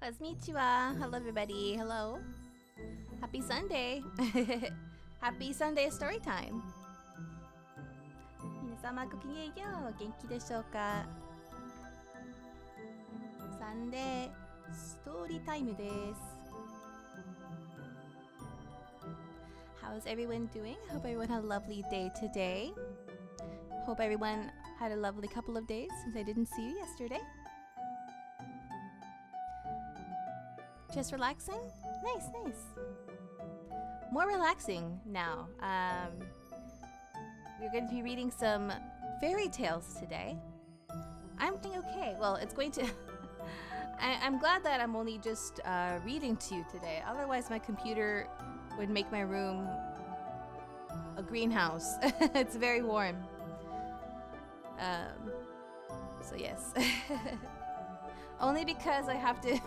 Kosmika. Hello everybody. Hello. Happy Sunday. Happy Sunday Storytime. 皆様ごきげんよう。元気でしょうか？サンデーストーリータイムです。How's everyone doing? Hope everyone had a lovely day today. Hope everyone had a lovely couple of days since I didn't see you yesterday. Just relaxing? Nice, nice. More relaxing now. We're going to be reading some fairy tales today. I'm thinking, okay, well, it's going to... I'm glad that I'm only just reading to you today. Otherwise, my computer would make my room a greenhouse. It's very warm. So yes. Only because I have to...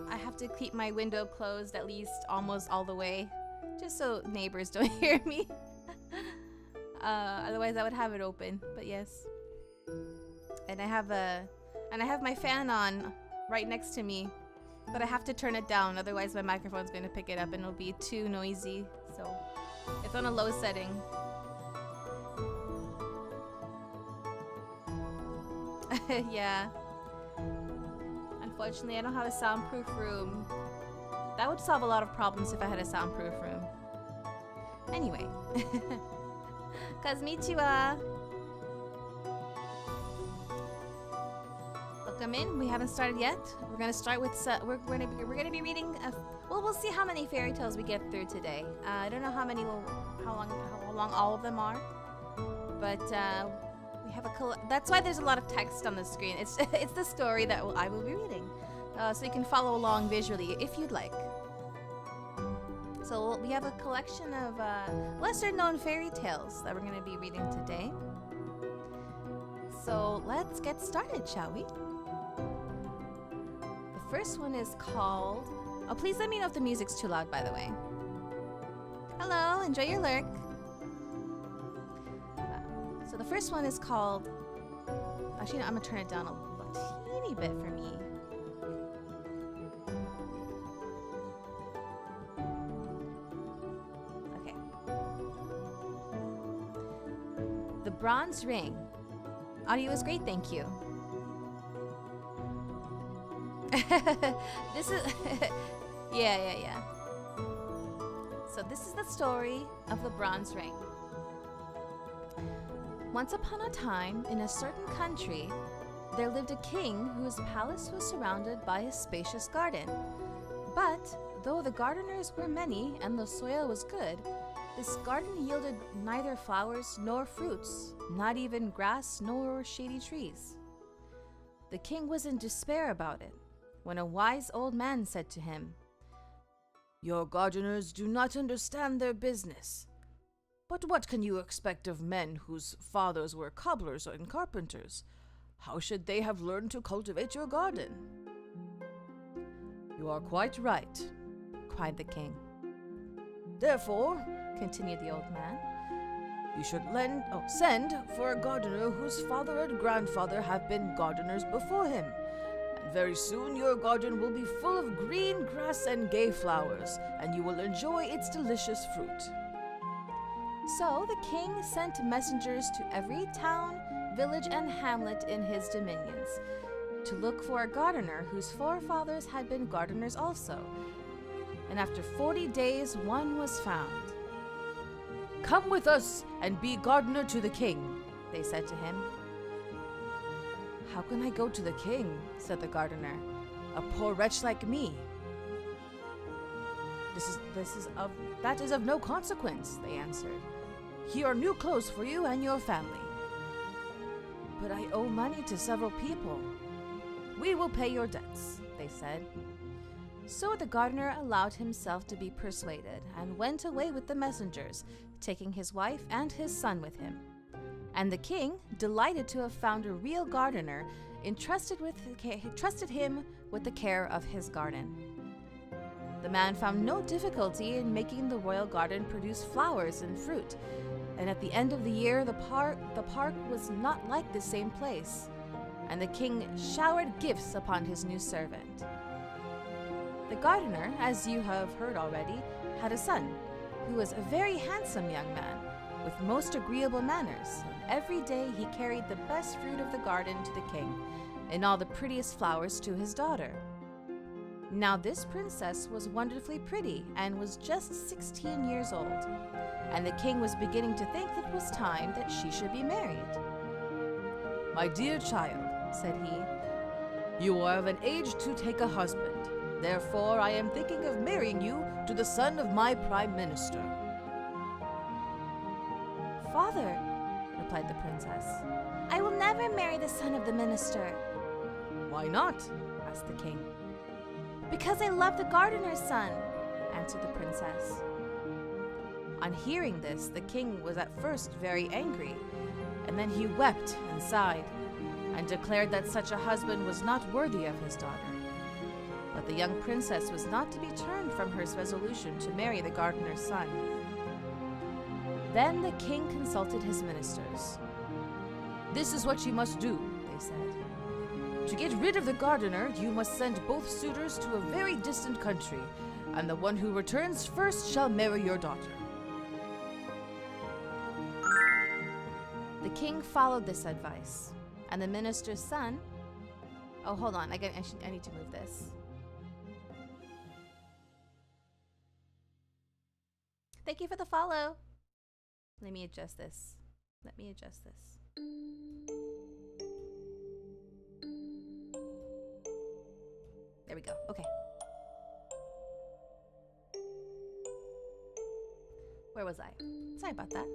I have to keep my window closed at least almost all the way, just so neighbors don't hear me. Otherwise, I would have it open. But yes, and I have my fan on right next to me, but I have to turn it down. Otherwise, my microphone's going to pick it up and it'll be too noisy. So it's on a low setting. Yeah. Unfortunately, I don't have a soundproof room. That would solve a lot of problems if I had a soundproof room. Anyway. Kosmika. Welcome in. We haven't started yet. We're gonna start with we're gonna be reading. Well, we'll see how many fairy tales we get through today. I don't know how long all of them are, but. We have that's why there's a lot of text on the screen. It's the story that I will be reading, so you can follow along visually if you'd like. So we have a collection of lesser-known fairy tales that we're going to be reading today. So let's get started, shall we? The first one is called... Oh, please let me know if the music's too loud, by the way. Hello, enjoy your lurk. So the first one is called... Actually, no, I'm going to turn it down a teeny bit for me. Okay. The Bronze Ring. Audio is great, thank you. This is... yeah. So this is the story of the Bronze Ring. Once upon a time, in a certain country, there lived a king whose palace was surrounded by a spacious garden. But, though the gardeners were many and the soil was good, this garden yielded neither flowers nor fruits, not even grass nor shady trees. The king was in despair about it, when a wise old man said to him, "Your gardeners do not understand their business. But what can you expect of men whose fathers were cobblers and carpenters? How should they have learned to cultivate your garden?" "You are quite right," cried the king. "Therefore," continued the old man, "you should send for a gardener whose father and grandfather have been gardeners before him, and very soon your garden will be full of green grass and gay flowers, and you will enjoy its delicious fruit." So the king sent messengers to every town, village, and hamlet in his dominions to look for a gardener whose forefathers had been gardeners also. And after 40 days, one was found. "Come with us and be gardener to the king," they said to him. "How can I go to the king?" said the gardener. "A poor wretch like me." That is of no consequence," they answered. "Here are new clothes for you and your family." "But I owe money to several people." "We will pay your debts," they said. So the gardener allowed himself to be persuaded and went away with the messengers, taking his wife and his son with him. And the king, delighted to have found a real gardener, trusted him with the care of his garden. The man found no difficulty in making the royal garden produce flowers and fruit, and at the end of the year the park was not like the same place. and the king showered gifts upon his new servant. The gardener, as you have heard already, had a son, who was a very handsome young man, with most agreeable manners, and every day he carried the best fruit of the garden to the king, and all the prettiest flowers to his daughter. Now this princess was wonderfully pretty, and was just 16 years old, and the king was beginning to think it was time that she should be married. "My dear child," said he, "you are of an age to take a husband. Therefore, I am thinking of marrying you to the son of my prime minister." "Father," replied the princess, "I will never marry the son of the minister." "Why not?" asked the king. "Because I love the gardener's son," answered the princess. On hearing this, the king was at first very angry, and then he wept and sighed, and declared that such a husband was not worthy of his daughter. But the young princess was not to be turned from her resolution to marry the gardener's son. Then the king consulted his ministers. "This is what you must do," they said. "To get rid of the gardener, you must send both suitors to a very distant country, and the one who returns first shall marry your daughter." The king followed this advice, and the minister's son... Oh, hold on, I need to move this. Thank you for the follow. Let me adjust this. There we go. Okay. Where was I? Sorry about that.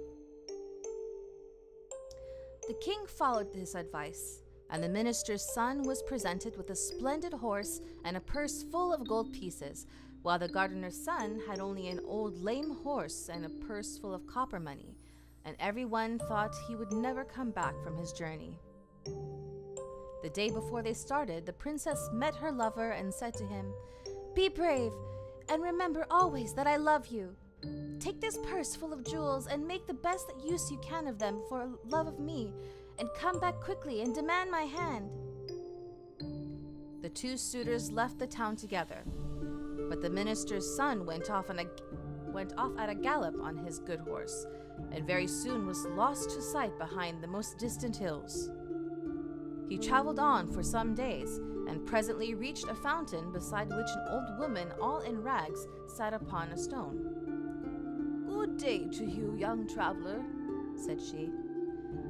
The king followed his advice, and the minister's son was presented with a splendid horse and a purse full of gold pieces, while the gardener's son had only an old lame horse and a purse full of copper money, and everyone thought he would never come back from his journey. The day before they started, the princess met her lover and said to him, "Be brave, and remember always that I love you. Take this purse full of jewels and make the best use you can of them for love of me, and come back quickly and demand my hand." The two suitors left the town together, but the minister's son went off at a gallop on his good horse, and very soon was lost to sight behind the most distant hills. He traveled on for some days, and presently reached a fountain beside which an old woman all in rags sat upon a stone. "Good day to you, young traveler," said she.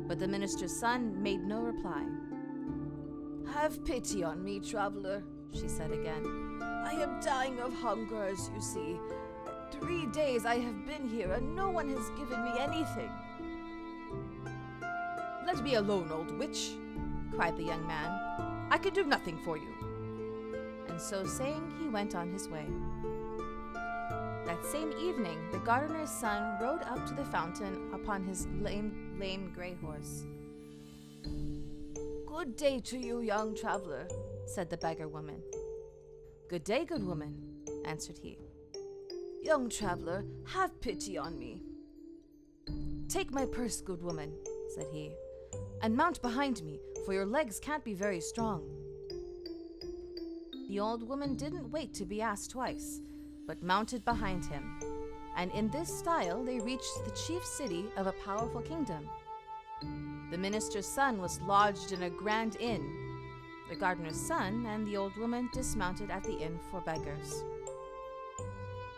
But the minister's son made no reply. "Have pity on me, traveler," she said again. "I am dying of hunger, as you see. 3 days I have been here, and no one has given me anything." "Let me alone, old witch," cried the young man. "I can do nothing for you." And so saying, he went on his way. That same evening, the gardener's son rode up to the fountain upon his lame gray horse. "Good day to you, young traveler," said the beggar woman. "Good day, good woman," answered he. "Young traveler, have pity on me." "Take my purse, good woman," said he, "and mount behind me, for your legs can't be very strong." The old woman didn't wait to be asked twice, but mounted behind him, and in this style they reached the chief city of a powerful kingdom. The minister's son was lodged in a grand inn. The gardener's son and the old woman dismounted at the inn for beggars.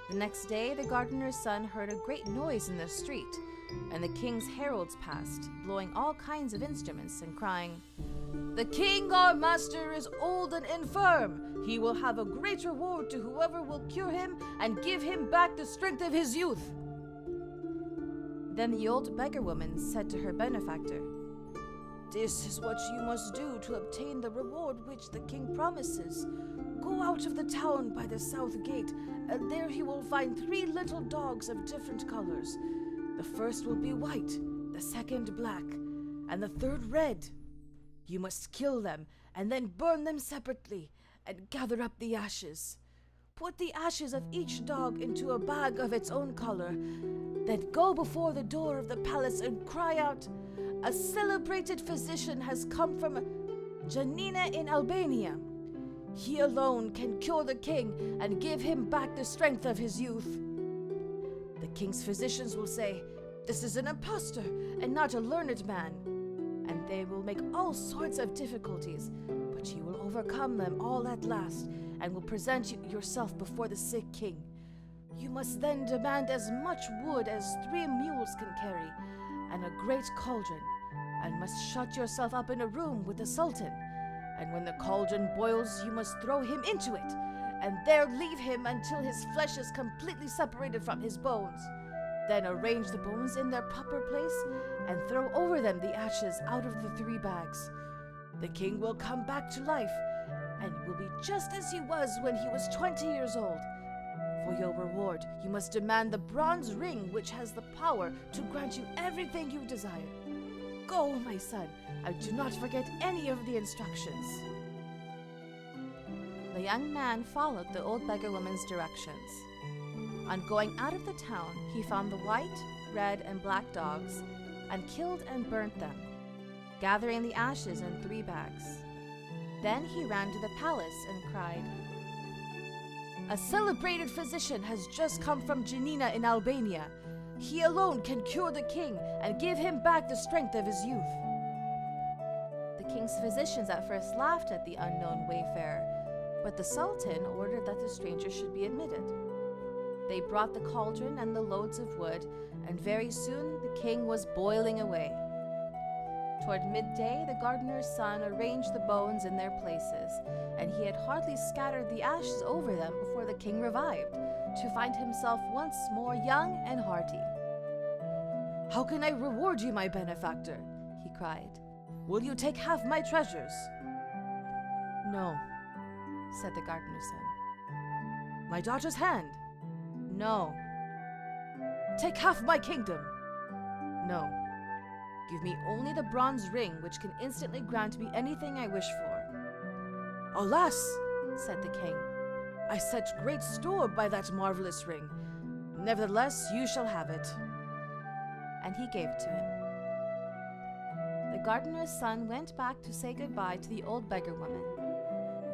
The next day the gardener's son heard a great noise in the street, and the king's heralds passed, blowing all kinds of instruments and crying, "The king, our master, is old and infirm. He will have a great reward to whoever will cure him and give him back the strength of his youth." Then the old beggar woman said to her benefactor, "This is what you must do to obtain the reward which the king promises. Go out of the town by the south gate, and there you will find 3 little dogs of different colors. The first will be white, the second black, and the third red. You must kill them and then burn them separately and gather up the ashes. Put the ashes of each dog into a bag of its own color. Then go before the door of the palace and cry out, 'A celebrated physician has come from Janina in Albania. He alone can cure the king and give him back the strength of his youth. The king's physicians will say, this is an impostor and not a learned man. And they will make all sorts of difficulties, but you will overcome them all at last and will present yourself before the sick king. You must then demand as much wood as 3 mules can carry, and a great cauldron, and must shut yourself up in a room with the sultan. And when the cauldron boils, you must throw him into it, and there leave him until his flesh is completely separated from his bones. Then arrange the bones in their proper place, and throw over them the ashes out of the 3 bags. The king will come back to life, and will be just as he was when he was 20 years old. For your reward, you must demand the bronze ring which has the power to grant you everything you desire. Go, my son, and do not forget any of the instructions. The young man followed the old beggar woman's directions. On going out of the town, he found the white, red, and black dogs and killed and burnt them, gathering the ashes in 3 bags. Then he ran to the palace and cried, a celebrated physician has just come from Janina in Albania. He alone can cure the king and give him back the strength of his youth. The king's physicians at first laughed at the unknown wayfarer, but the sultan ordered that the stranger should be admitted. They brought the cauldron and the loads of wood, and very soon the king was boiling away. Toward midday, the gardener's son arranged the bones in their places, and he had hardly scattered the ashes over them before the king revived, to find himself once more young and hearty. How can I reward you, my benefactor? He cried. Will you take half my treasures? No, said the gardener's son. My daughter's hand? No. Take half my kingdom? No. Give me only the bronze ring which can instantly grant me anything I wish for. Alas, said the king, I set great store by that marvelous ring. Nevertheless, you shall have it. And he gave it to him. The gardener's son went back to say goodbye to the old beggar woman.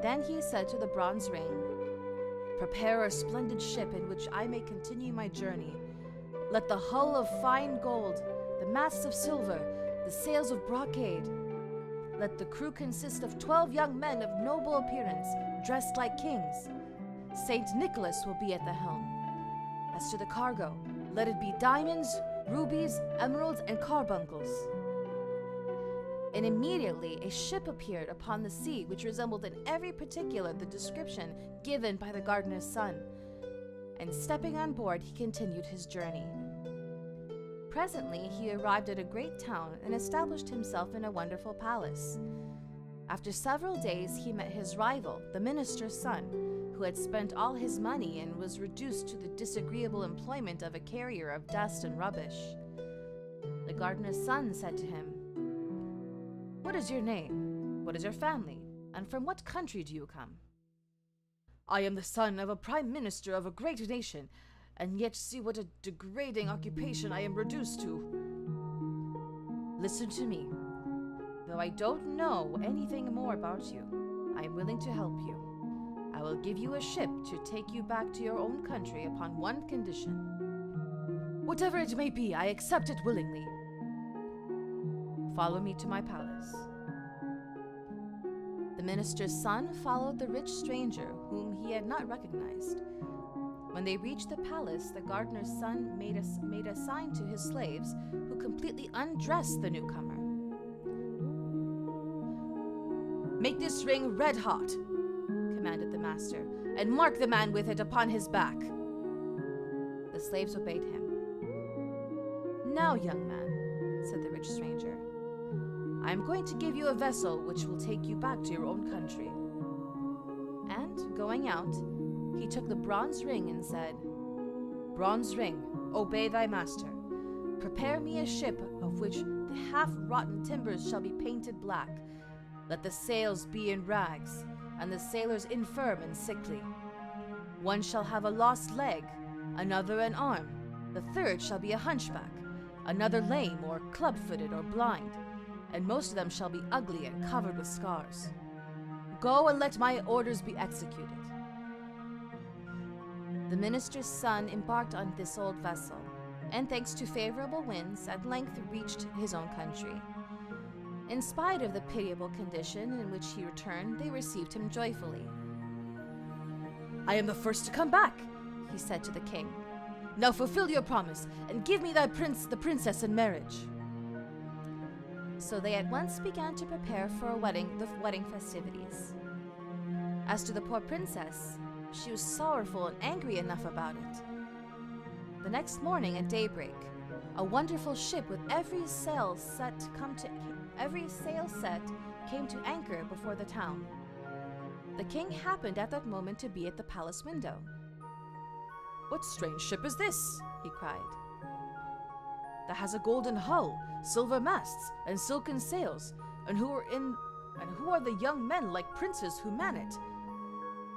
Then he said to the bronze ring, prepare a splendid ship in which I may continue my journey. Let the hull of fine gold, the masts of silver, the sails of brocade. Let the crew consist of 12 young men of noble appearance, dressed like kings. Saint Nicholas will be at the helm. As to the cargo, let it be diamonds, rubies, emeralds, and carbuncles. And immediately a ship appeared upon the sea which resembled in every particular the description given by the gardener's son. And stepping on board, he continued his journey. Presently, he arrived at a great town and established himself in a wonderful palace. After several days, he met his rival, the minister's son, who had spent all his money and was reduced to the disagreeable employment of a carrier of dust and rubbish. The gardener's son said to him, "What is your name? What is your family? And from what country do you come?" "I am the son of a prime minister of a great nation, and yet see what a degrading occupation I am reduced to. Listen to me. Though I don't know anything more about you, I am willing to help you. I will give you a ship to take you back to your own country upon one condition. Whatever it may be, I accept it willingly. Follow me to my palace." The minister's son followed the rich stranger, whom he had not recognized. When they reached the palace, the gardener's son made a sign to his slaves, who completely undressed the newcomer. "Make this ring red hot," commanded the master, "and mark the man with it upon his back." The slaves obeyed him. "Now, young man," said the rich stranger, "I am going to give you a vessel which will take you back to your own country." And, going out, he took the bronze ring and said, "Bronze ring, obey thy master. Prepare me a ship of which the half-rotten timbers shall be painted black. Let the sails be in rags, and the sailors infirm and sickly. One shall have a lost leg, another an arm, the third shall be a hunchback, another lame or club-footed or blind. and most of them shall be ugly and covered with scars. Go and let my orders be executed." The minister's son embarked on this old vessel, and thanks to favorable winds, at length reached his own country. In spite of the pitiable condition in which he returned, they received him joyfully. "I am the first to come back," he said to the king. "Now fulfill your promise, and give me the princess in marriage." So they at once began to prepare for the wedding festivities. As to the poor princess, she was sorrowful and angry enough about it. The next morning at daybreak, a wonderful ship with every sail set came to anchor before the town. The king happened at that moment to be at the palace window. "What strange ship is this?" he cried. "That has a golden hull, silver masts, and silken sails, and who are the young men like princes who man it?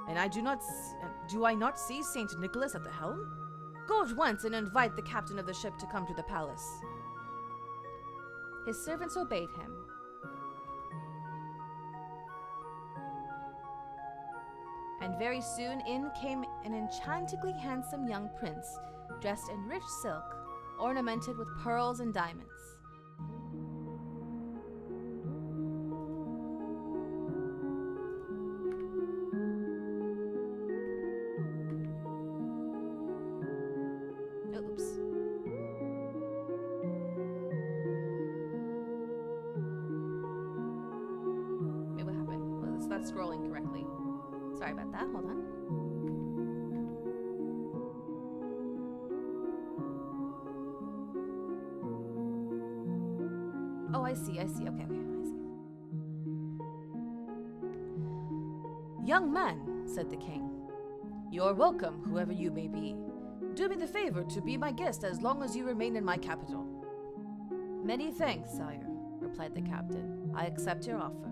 And do I not see Saint Nicholas at the helm? Go at once and invite the captain of the ship to come to the palace." His servants obeyed him. And very soon in came an enchantingly handsome young prince, dressed in rich silk, ornamented with pearls and diamonds. Oops. Wait, what happened? Well, it's not scrolling correctly. Sorry about that. Hold on. Oh, I see. Okay, I see. "Young man," said the king, "you are welcome, whoever you may be. Do me the favor to be my guest as long as you remain in my capital." "Many thanks, sire," replied the captain. "I accept your offer."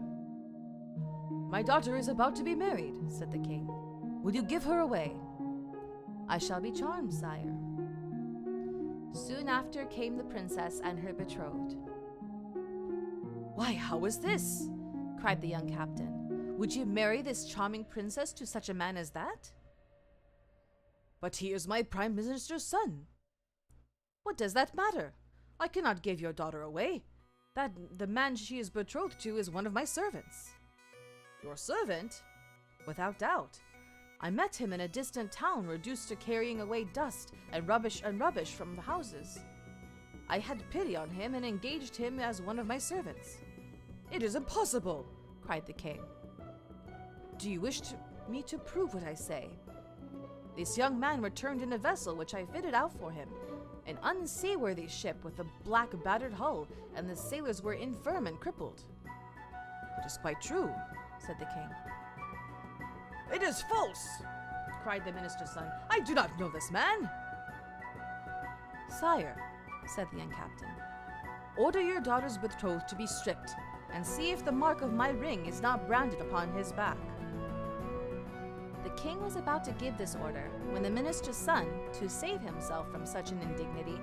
"My daughter is about to be married," said the king. "Will you give her away?" "I shall be charmed, sire." Soon after came the princess and her betrothed. "Why, how is this?" cried the young captain. "Would you marry this charming princess to such a man as that?" "But he is my prime minister's son." "What does that matter? I cannot give your daughter away. The man she is betrothed to is one of my servants." "Your servant?" "Without doubt. I met him in a distant town, reduced to carrying away dust and rubbish from the houses. I had pity on him and engaged him as one of my servants." "It is impossible!" cried the king. "Do you wish me to prove what I say? This young man returned in a vessel which I fitted out for him, an unseaworthy ship with a black battered hull, and the sailors were infirm and crippled." "It is quite true," said the king. "It is false!" cried the minister's son. "I do not know this man." "Sire," said the young captain, "order your daughter's betrothed to be stripped, and see if the mark of my ring is not branded upon his back." The king was about to give this order when the minister's son, to save himself from such an indignity,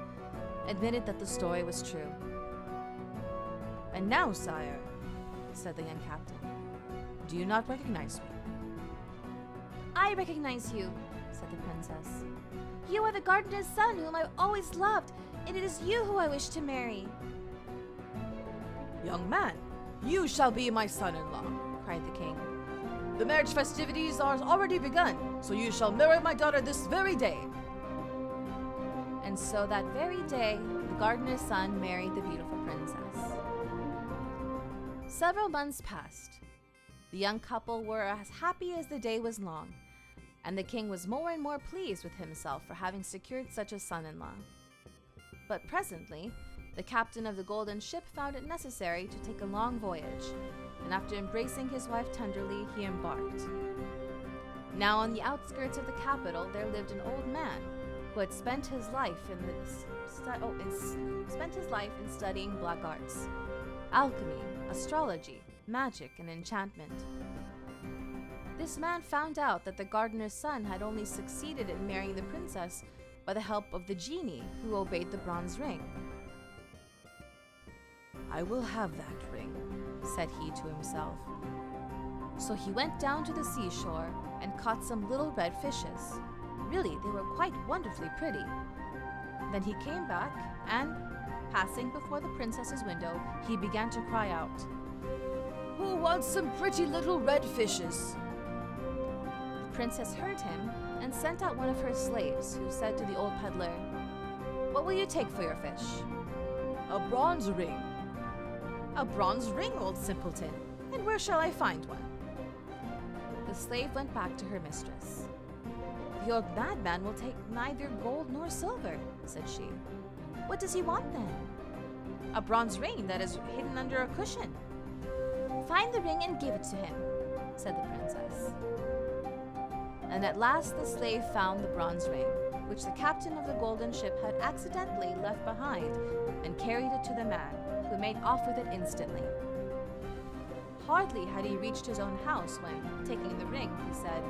admitted that the story was true. "And now, sire," said the young captain, "do you not recognize me?" "I recognize you," said the princess. "You are the gardener's son whom I've always loved, and it is you who I wish to marry." "Young man, you shall be my son-in-law," cried the king. "The marriage festivities are already begun, so you shall marry my daughter this very day." And so that very day, the gardener's son married the beautiful princess. Several months passed. The young couple were as happy as the day was long, and the king was more and more pleased with himself for having secured such a son-in-law. But presently, the captain of the golden ship found it necessary to take a long voyage, and after embracing his wife tenderly, he embarked. Now on the outskirts of the capital there lived an old man who had spent his life in studying black arts, alchemy, astrology, magic, and enchantment. This man found out that the gardener's son had only succeeded in marrying the princess by the help of the genie who obeyed the bronze ring. I will have that ring, said he to himself. So he went down to the seashore and caught some little red fishes. Really, they were quite wonderfully pretty. Then he came back and, passing before the princess's window, he began to cry out, Who wants some pretty little red fishes? The princess heard him and sent out one of her slaves, who said to the old peddler, What will you take for your fish? A bronze ring. A bronze ring, old simpleton, and where shall I find one? The slave went back to her mistress. The old madman will take neither gold nor silver, said she. What does he want then? A bronze ring that is hidden under a cushion. Find the ring and give it to him, said the princess. And at last the slave found the bronze ring, which the captain of the golden ship had accidentally left behind, and carried it to the man, who made off with it instantly. Hardly had he reached his own house when, taking the ring, he said,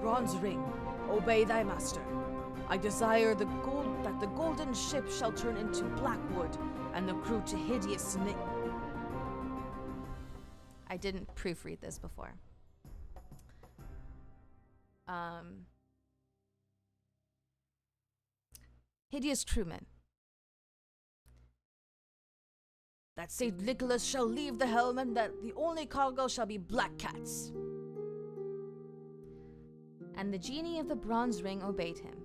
Bronze ring, obey thy master. I desire that the golden ship shall turn into black wood, and the crew to hideous I didn't proofread this before. Hideous crewmen. That St. Nicholas shall leave the helm, and that the only cargo shall be black cats. And the genie of the bronze ring obeyed him.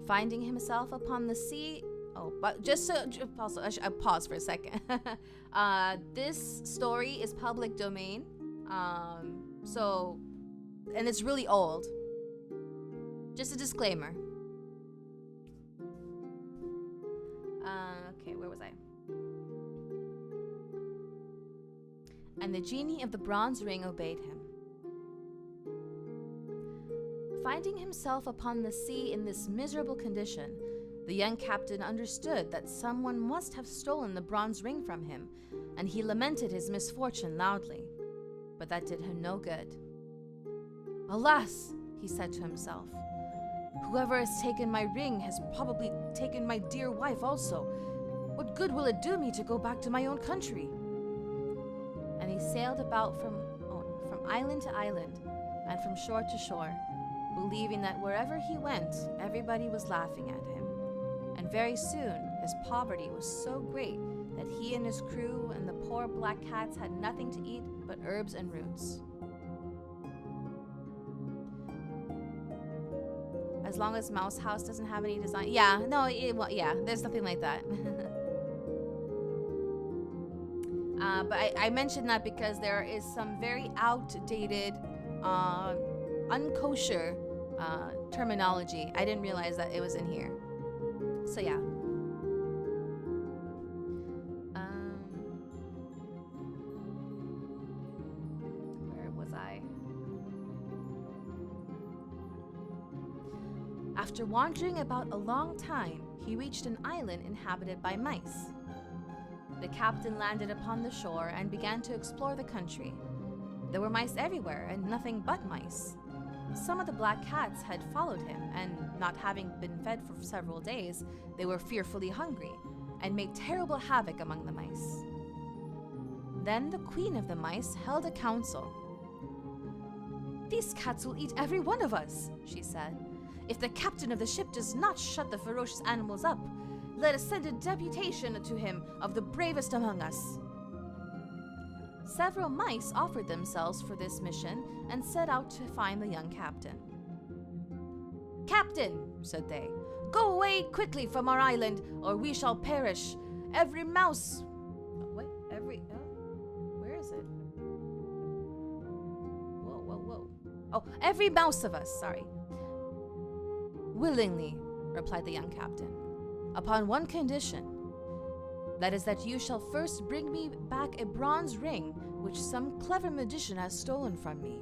Finding himself upon the sea... Oh, but just so... Also, I pause for a second. This story is public domain. And it's really old. Just a disclaimer. Okay, where was I? And the genie of the bronze ring obeyed him. Finding himself upon the sea in this miserable condition, the young captain understood that someone must have stolen the bronze ring from him, and he lamented his misfortune loudly. But that did him no good. Alas, he said to himself, whoever has taken my ring has probably taken my dear wife also. What good will it do me to go back to my own country? And he sailed about from island to island and from shore to shore, believing that wherever he went, everybody was laughing at him. And very soon, his poverty was so great that he and his crew and the poor black cats had nothing to eat but herbs and roots. As long as Mouse House doesn't have any design. Yeah, no, there's nothing like that. But I mentioned that because there is some very outdated, unkosher terminology. I didn't realize that it was in here. So yeah. Where was I? After wandering about a long time, he reached an island inhabited by mice. The captain landed upon the shore and began to explore the country. There were mice everywhere, and nothing but mice. Some of the black cats had followed him, and not having been fed for several days, they were fearfully hungry, and made terrible havoc among the mice. Then the queen of the mice held a council. "These cats will eat every one of us," she said. "If the captain of the ship does not shut the ferocious animals up, let us send a deputation to him of the bravest among us." Several mice offered themselves for this mission and set out to find the young captain. "Captain," said they, "go away quickly from our island, or we shall perish. Every mouse..." What? Where is it? Whoa. Oh, every mouse of us, sorry. "Willingly," replied the young captain, "upon one condition. That is that you shall first bring me back a bronze ring which some clever magician has stolen from me.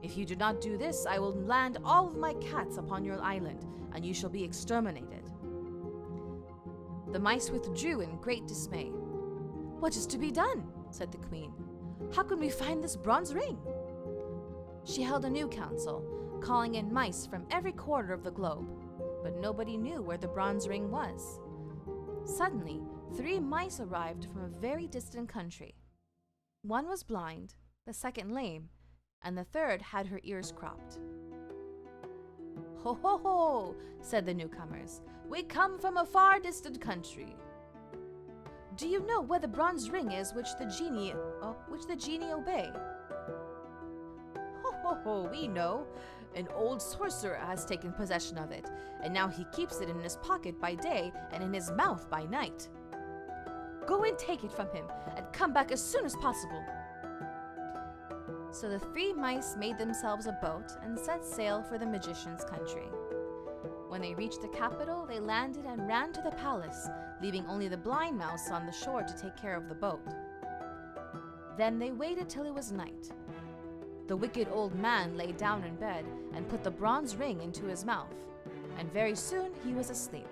If you do not do this, I will land all of my cats upon your island, and you shall be exterminated." The mice withdrew in great dismay. "What is to be done?" said the queen. "How can we find this bronze ring?" She held a new council, calling in mice from every quarter of the globe, but nobody knew where the bronze ring was. Suddenly, 3 mice arrived from a very distant country. One was blind, the second lame, and the third had her ears cropped. Ho ho ho, said the newcomers. We come from a far distant country. Do you know where the bronze ring is which the genie obey? Ho ho ho, we know. An old sorcerer has taken possession of it, and now he keeps it in his pocket by day and in his mouth by night. Go and take it from him, and come back as soon as possible. So the 3 mice made themselves a boat and set sail for the magician's country. When they reached the capital, they landed and ran to the palace, leaving only the blind mouse on the shore to take care of the boat. Then they waited till it was night. The wicked old man lay down in bed and put the bronze ring into his mouth, and very soon he was asleep.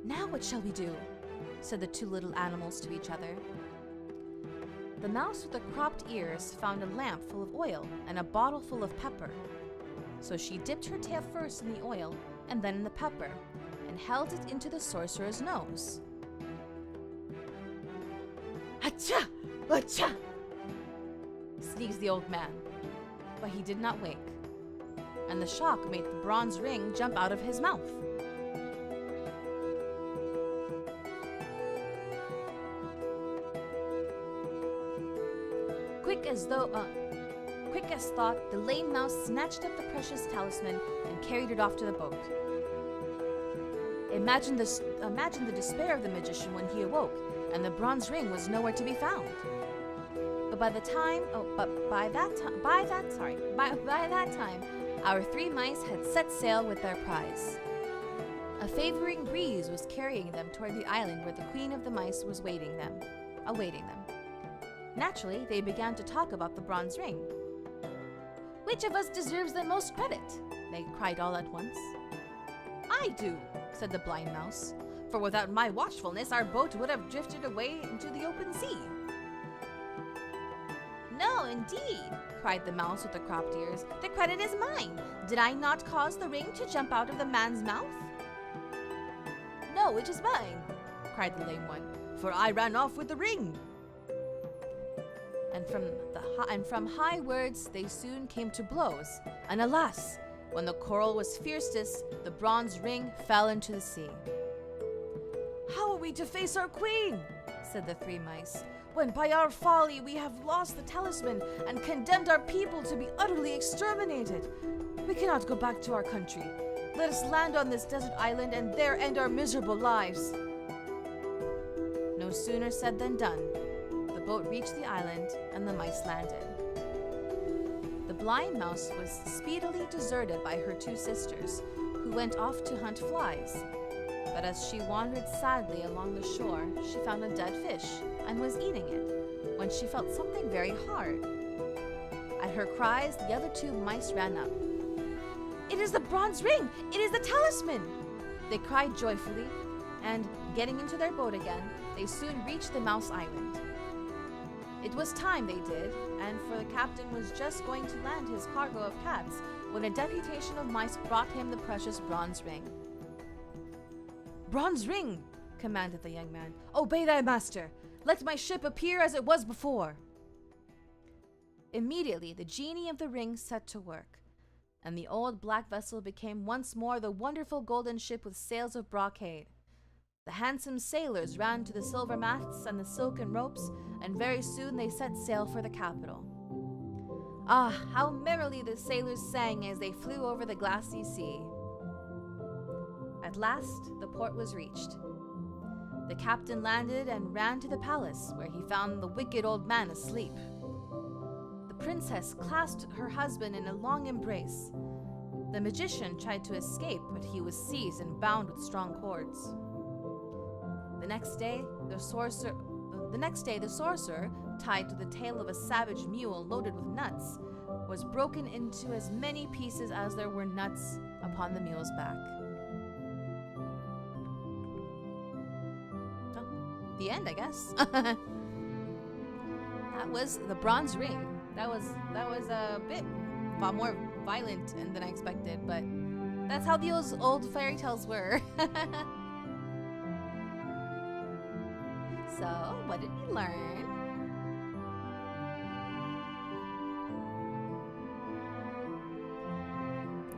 Now what shall we do? Said the 2 little animals to each other. The mouse with the cropped ears found a lamp full of oil and a bottle full of pepper. So she dipped her tail first in the oil and then in the pepper, and held it into the sorcerer's nose. Achha! Achha! Sneezed the old man, but he did not wake, and the shock made the bronze ring jump out of his mouth. Quick as thought, the lame mouse snatched up the precious talisman and carried it off to the boat. Imagine the despair of the magician when he awoke, and the bronze ring was nowhere to be found. But by that time, our 3 mice had set sail with their prize. A favoring breeze was carrying them toward the island where the queen of the mice was awaiting them. Naturally, they began to talk about the bronze ring. Which of us deserves the most credit? They cried all at once. I do, said the blind mouse, for without my watchfulness our boat would have drifted away into the open sea. No, indeed, cried the mouse with the cropped ears. The credit is mine. Did I not cause the ring to jump out of the man's mouth? No, it is mine, cried the lame one, for I ran off with the ring. And from high words they soon came to blows, and alas, when the quarrel was fiercest, the bronze ring fell into the sea. How are we to face our queen? Said the 3 mice, when by our folly we have lost the talisman and condemned our people to be utterly exterminated. We cannot go back to our country. Let us land on this desert island and there end our miserable lives. No sooner said than done. The boat reached the island and the mice landed. The blind mouse was speedily deserted by her 2 sisters, who went off to hunt flies. But as she wandered sadly along the shore, she found a dead fish and was eating it, when she felt something very hard. At her cries, the other 2 mice ran up. It is the bronze ring! It is the talisman! They cried joyfully, and, getting into their boat again, they soon reached the mouse island. It was time they did, and for the captain was just going to land his cargo of cats when a deputation of mice brought him the precious bronze ring. Bronze ring, commanded the young man. Obey thy master. Let my ship appear as it was before. Immediately the genie of the ring set to work, and the old black vessel became once more the wonderful golden ship with sails of brocade. The handsome sailors ran to the silver masts and the silken ropes, and very soon they set sail for the capital. Ah, how merrily the sailors sang as they flew over the glassy sea. At last, the port was reached. The captain landed and ran to the palace, where he found the wicked old man asleep. The princess clasped her husband in a long embrace. The magician tried to escape, but he was seized and bound with strong cords. The next day, the sorcerer, tied to the tail of a savage mule loaded with nuts, was broken into as many pieces as there were nuts upon the mule's back. So, the end, I guess. That was the bronze ring. That was a bit more violent than I expected, but that's how those old fairy tales were. So, what did we learn?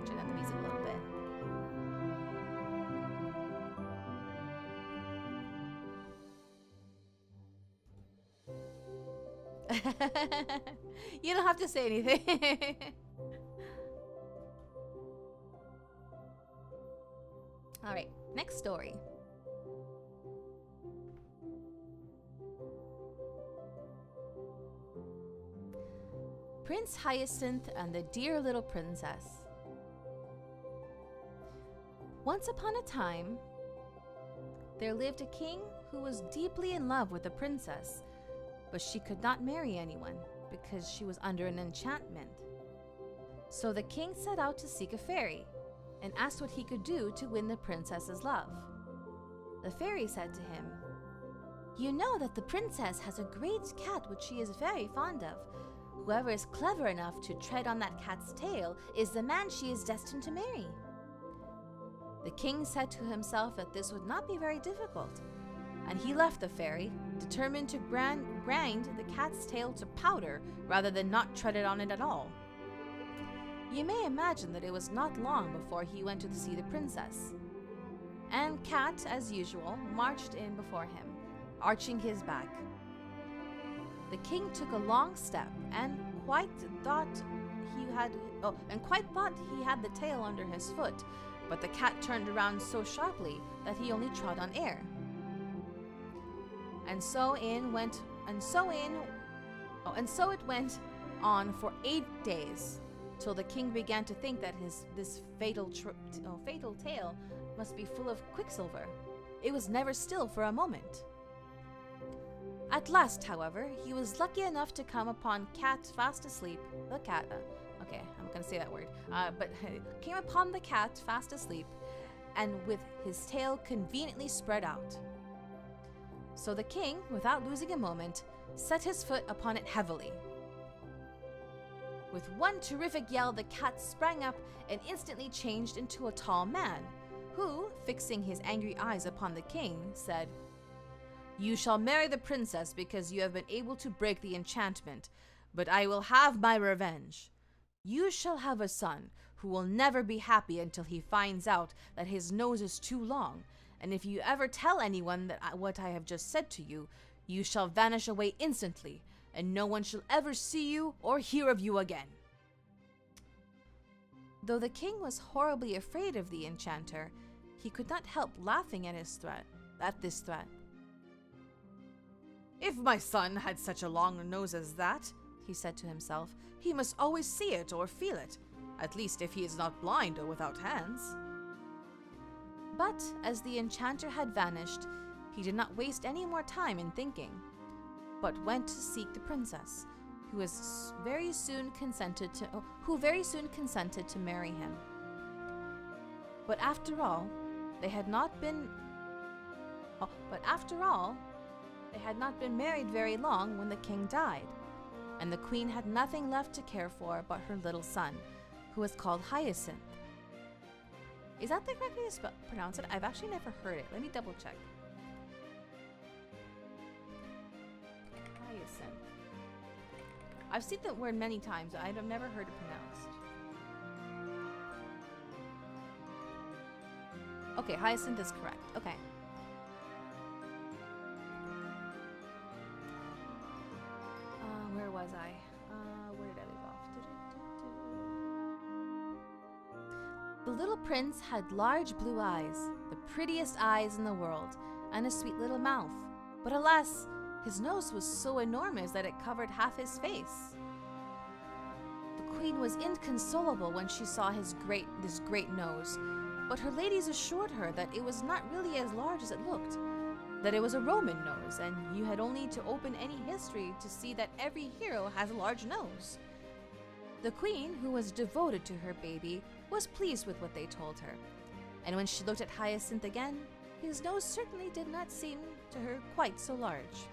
Turn down the music a little bit. You don't have to say anything. Alright, next story. Prince Hyacinth and the Dear Little Princess. Once upon a time, there lived a king who was deeply in love with a princess, but she could not marry anyone because she was under an enchantment. So the king set out to seek a fairy and asked what he could do to win the princess's love. The fairy said to him, "You know that the princess has a great cat which she is very fond of. Whoever is clever enough to tread on that cat's tail is the man she is destined to marry." The king said to himself that this would not be very difficult, and he left the fairy, determined to grind the cat's tail to powder rather than not tread on it at all. You may imagine that it was not long before he went to see the princess. And Cat, as usual, marched in before him, arching his back. The king took a long step and quite thought he had the tail under his foot, but the cat turned around so sharply that he only trod on air. And so it went on for 8 days, till the king began to think that this fatal tail must be full of quicksilver. It was never still for a moment. At last, however, he was lucky enough to come upon Cat fast asleep. The cat, okay, I'm gonna say that word. But came upon the cat fast asleep, and with his tail conveniently spread out. So the king, without losing a moment, set his foot upon it heavily. With one terrific yell, the cat sprang up and instantly changed into a tall man, who, fixing his angry eyes upon the king, said, "You shall marry the princess because you have been able to break the enchantment, but I will have my revenge. You shall have a son who will never be happy until he finds out that his nose is too long, and if you ever tell anyone what I have just said to you, you shall vanish away instantly, and no one shall ever see you or hear of you again." Though the king was horribly afraid of the enchanter, he could not help laughing at this threat. "If my son had such a long nose as that," he said to himself, "he must always see it or feel it, at least if he is not blind or without hands." But as the enchanter had vanished, he did not waste any more time in thinking, but went to seek the princess, who very soon consented to marry him. But after all, they had not been married very long when the king died, and the queen had nothing left to care for but her little son, who was called Hyacinth. Is that the correct way to pronounce it? I've actually never heard it. Let me double check. Hyacinth. I've seen the word many times, but I've never heard it pronounced. Okay, Hyacinth is correct. Okay. Where was I? Where did I leave off? The little prince had large blue eyes, the prettiest eyes in the world, and a sweet little mouth. But alas, his nose was so enormous that it covered half his face. The queen was inconsolable when she saw this great nose, but her ladies assured her that it was not really as large as it looked, that it was a Roman nose, and you had only to open any history to see that every hero has a large nose. The queen, who was devoted to her baby, was pleased with what they told her, and when she looked at Hyacinth again, his nose certainly did not seem to her quite so large.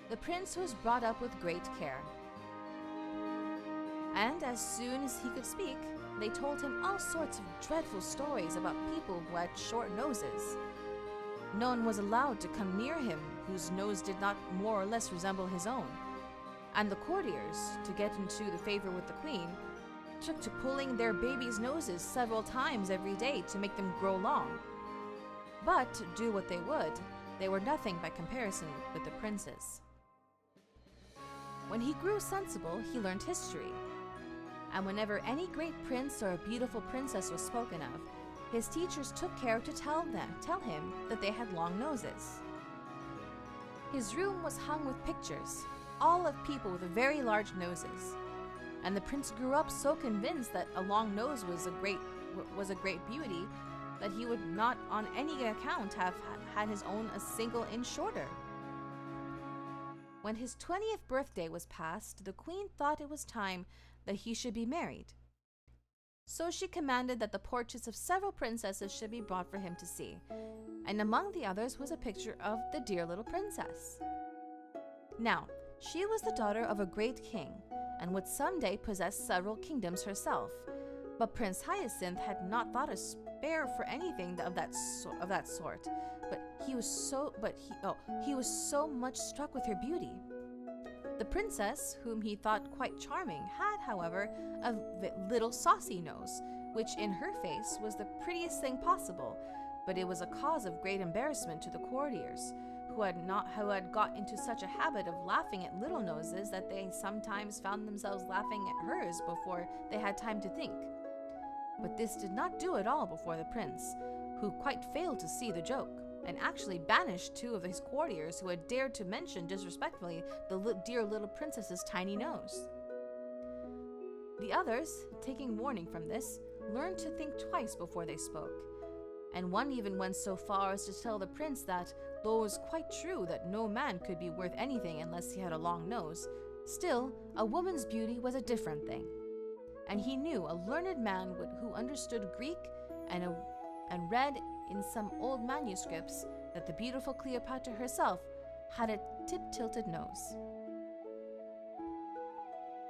The prince was brought up with great care, and as soon as he could speak, they told him all sorts of dreadful stories about people who had short noses. no one was allowed to come near him whose nose did not more or less resemble his own. And the courtiers, to get into the favor with the queen, took to pulling their babies' noses several times every day to make them grow long. But, do what they would, they were nothing by comparison with the princes. When he grew sensible, he learned history. And whenever any great prince or a beautiful princess was spoken of, his teachers took care to tell him that they had long noses. His room was hung with pictures, all of people with very large noses. And the prince grew up so convinced that a long nose was a great beauty that he would not on any account have had his own a single inch shorter. When his 20th birthday was past, the queen thought it was time that he should be married. So she commanded that the portraits of several princesses should be brought for him to see, and among the others was a picture of the dear little princess. Now, she was the daughter of a great king, and would someday possess several kingdoms herself. But Prince Hyacinth had not thought a spare for anything of that sort. He was so much struck with her beauty. The princess, whom he thought quite charming, had, however, a little saucy nose, which in her face was the prettiest thing possible, but it was a cause of great embarrassment to the courtiers, who had got into such a habit of laughing at little noses that they sometimes found themselves laughing at hers before they had time to think. But this did not do at all before the prince, who quite failed to see the joke, and actually banished 2 of his courtiers who had dared to mention disrespectfully the dear little princess's tiny nose. The others, taking warning from this, learned to think twice before they spoke, and one even went so far as to tell the prince that, though it was quite true that no man could be worth anything unless he had a long nose, still, a woman's beauty was a different thing. And he knew a learned man who understood Greek and read in some old manuscripts that the beautiful Cleopatra herself had a tip-tilted nose.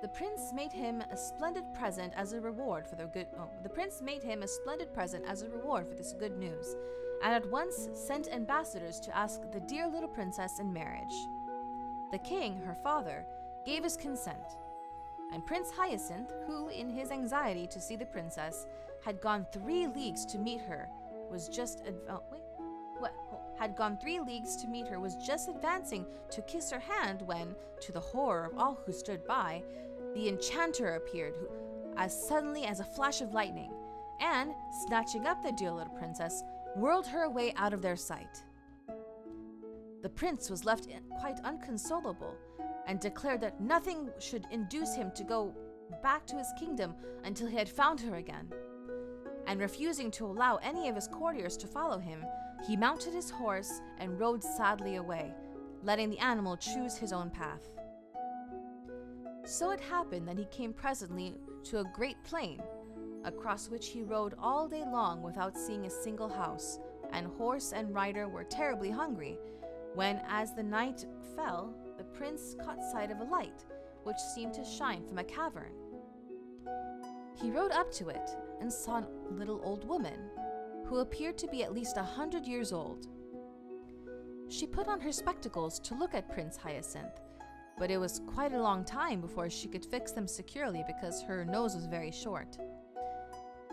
The prince made him a splendid present as a reward for this good news, and at once sent ambassadors to ask the dear little princess in marriage. The king, her father, gave his consent, and Prince Hyacinth, who, in his anxiety to see the princess, had gone 3 leagues to meet her, was just advancing to kiss her hand when, to the horror of all who stood by, the enchanter appeared as suddenly as a flash of lightning, and, snatching up the dear little princess, whirled her away out of their sight. The prince was left quite inconsolable, and declared that nothing should induce him to go back to his kingdom until he had found her again. And refusing to allow any of his courtiers to follow him, he mounted his horse and rode sadly away, letting the animal choose his own path. So it happened that he came presently to a great plain, across which he rode all day long without seeing a single house, and horse and rider were terribly hungry, when, as the night fell, the prince caught sight of a light, which seemed to shine from a cavern. He rode up to it, and saw a little old woman, who appeared to be at least 100 years old. She put on her spectacles to look at Prince Hyacinth, but it was quite a long time before she could fix them securely because her nose was very short.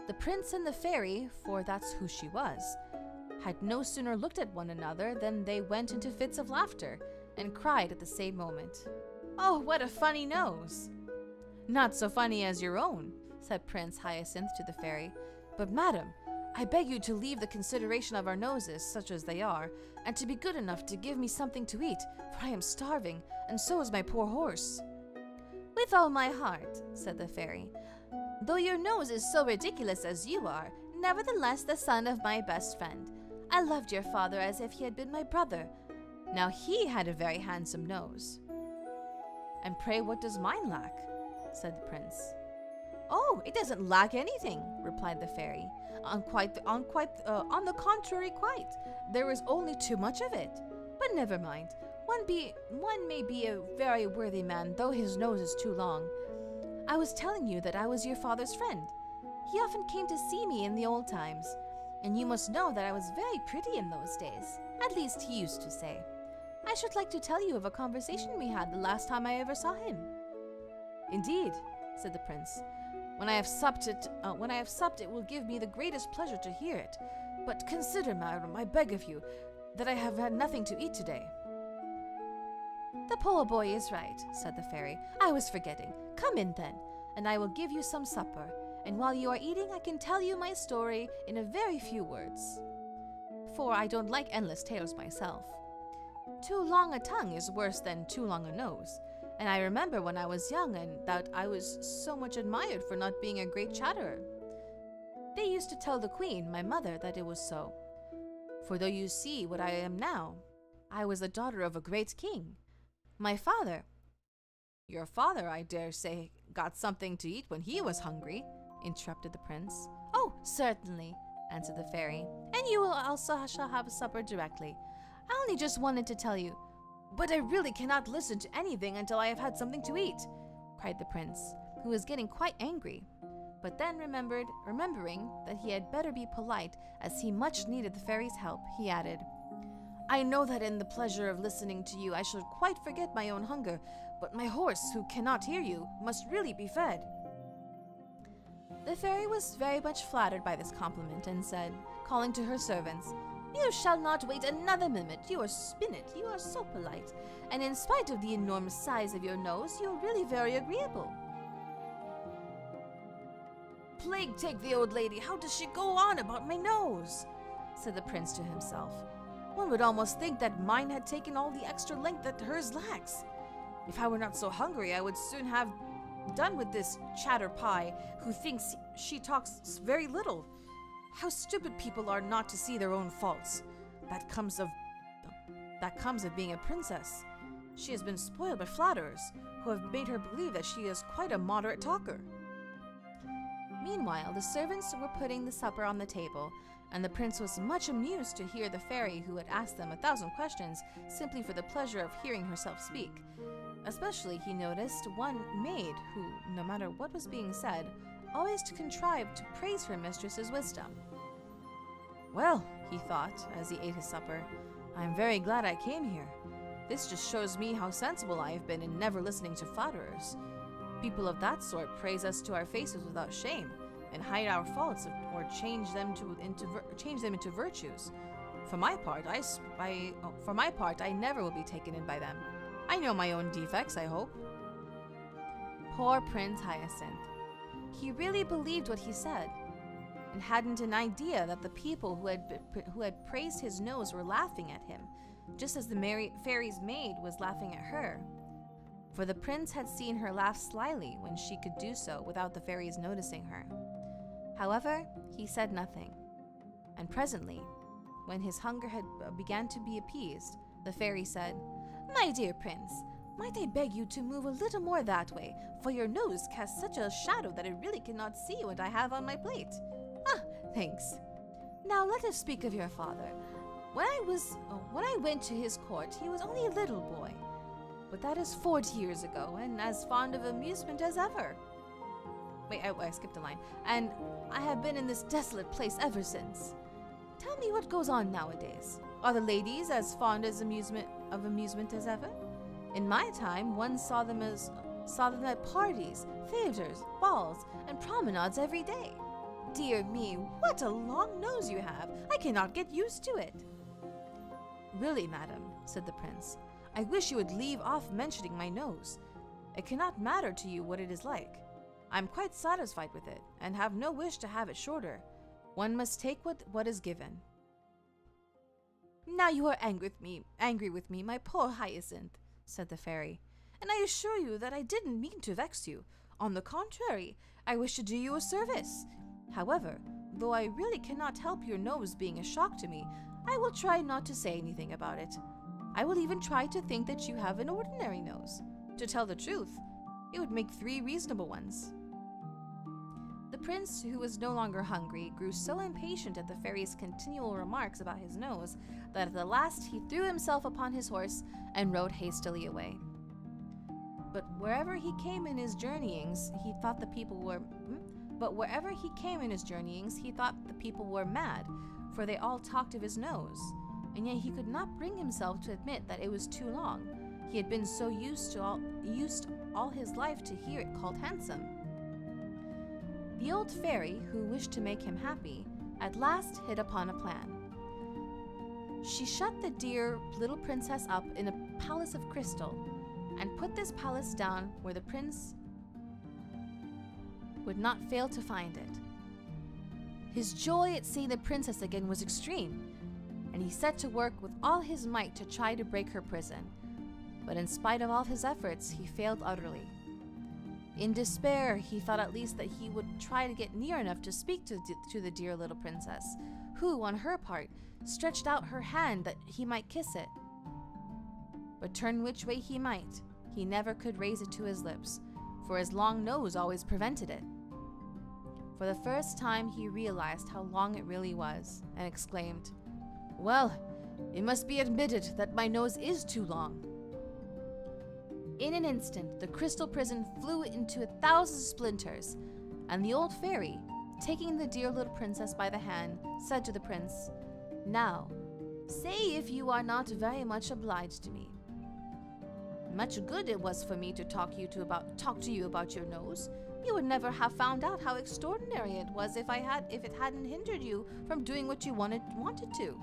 The prince and the fairy, for that's who she was, had no sooner looked at one another than they went into fits of laughter, and cried at the same moment, "Oh, what a funny nose!" "Not so funny as your own," said Prince Hyacinth to the fairy, "but madam, I beg you to leave the consideration of our noses, such as they are, and to be good enough to give me something to eat, for I am starving, and so is my poor horse." "With all my heart," said the fairy. "Though your nose is so ridiculous as you are, nevertheless the son of my best friend. I loved your father as if he had been my brother. Now he had a very handsome nose." "And pray what does mine lack?" said the prince. "Oh, it doesn't lack anything," replied the fairy. On the contrary, quite. There is only too much of it. But never mind. One may be a very worthy man, though his nose is too long. I was telling you that I was your father's friend. He often came to see me in the old times, and you must know that I was very pretty in those days. At least he used to say. I should like to tell you of a conversation we had the last time I ever saw him. Indeed, said the prince. When I have supped, it will give me the greatest pleasure to hear it. But consider, madam, I beg of you, that I have had nothing to eat today. The poor boy is right, said the fairy. I was forgetting. Come in then, and I will give you some supper. And while you are eating, I can tell you my story in a very few words. For I don't like endless tales myself. Too long a tongue is worse than too long a nose. And I remember when I was young and that I was so much admired for not being a great chatterer. They used to tell the queen, my mother, that it was so. For though you see what I am now, I was the daughter of a great king. My father— Your father, I dare say, got something to eat when he was hungry, interrupted the prince. Oh, certainly, answered the fairy. And you also shall have supper directly. I only just wanted to tell you— But I really cannot listen to anything until I have had something to eat, cried the prince, who was getting quite angry. But then remembering that he had better be polite, as he much needed the fairy's help, he added, I know that in the pleasure of listening to you I should quite forget my own hunger, but my horse, who cannot hear you, must really be fed. The fairy was very much flattered by this compliment and said, calling to her servants, You shall not wait another minute. You are so polite, and in spite of the enormous size of your nose, you are really very agreeable. Plague take the old lady, how does she go on about my nose? Said the prince to himself. One would almost think that mine had taken all the extra length that hers lacks. If I were not so hungry, I would soon have done with this chatter pie, who thinks she talks very little. How stupid people are not to see their own faults. That comes of being a princess. She has been spoiled by flatterers, who have made her believe that she is quite a moderate talker. Meanwhile, the servants were putting the supper on the table, and the prince was much amused to hear the fairy who had asked them 1,000 questions simply for the pleasure of hearing herself speak. Especially he noticed one maid who, no matter what was being said, always contrived to praise her mistress's wisdom. Well, he thought as he ate his supper, I am very glad I came here. This just shows me how sensible I have been in never listening to flatterers. People of that sort praise us to our faces without shame, and hide our faults or change them into virtues. For my part, I never will be taken in by them. I know my own defects, I hope. Poor Prince Hyacinth. He really believed what he said, and hadn't an idea that the people who had praised his nose were laughing at him, just as the fairy's maid was laughing at her. For the prince had seen her laugh slyly when she could do so without the fairy's noticing her. However, he said nothing, and presently, when his hunger had began to be appeased, the fairy said, My dear prince, might I beg you to move a little more that way, for your nose casts such a shadow that I really cannot see what I have on my plate. Ah, thanks. Now let us speak of your father. When I went to his court, he was only a little boy. But that is 40 years ago, and as fond of amusement as ever. Wait, I skipped a line. And I have been in this desolate place ever since. Tell me what goes on nowadays. Are the ladies as fond of amusement as ever? In my time, one saw them at parties, theaters, balls, and promenades every day. Dear me, what a long nose you have! I cannot get used to it. Really, madam, said the prince, I wish you would leave off mentioning my nose. It cannot matter to you what it is like. I am quite satisfied with it, and have no wish to have it shorter. One must take what is given. Now you are angry with me, my poor Hyacinth, said the fairy, and I assure you that I didn't mean to vex you. On the contrary, I wish to do you a service. However, though I really cannot help your nose being a shock to me, I will try not to say anything about it. I will even try to think that you have an ordinary nose. To tell the truth, it would make 3 reasonable ones. The prince, who was no longer hungry, grew so impatient at the fairy's continual remarks about his nose that at the last he threw himself upon his horse and rode hastily away. But wherever he came in his journeyings, he thought the people were mad, for they all talked of his nose. and yet he could not bring himself to admit that it was too long. He had been so used all his life to hear it called handsome. The old fairy, who wished to make him happy, at last hit upon a plan. She shut the dear little princess up in a palace of crystal, and put this palace down where the prince would not fail to find it. His joy at seeing the princess again was extreme, and he set to work with all his might to try to break her prison. But in spite of all his efforts, he failed utterly. In despair, he thought at least that he would try to get near enough to speak to the dear little princess, who, on her part, stretched out her hand that he might kiss it. But turn which way he might, he never could raise it to his lips, for his long nose always prevented it. For the first time, he realized how long it really was, and exclaimed, "Well, it must be admitted that my nose is too long." In an instant, the crystal prison flew into 1,000 splinters, and the old fairy, taking the dear little princess by the hand, said to the prince, "Now, say if you are not very much obliged to me. Much good it was for me to talk to you about your nose. You would never have found out how extraordinary it was if it hadn't hindered you from doing what you wanted to.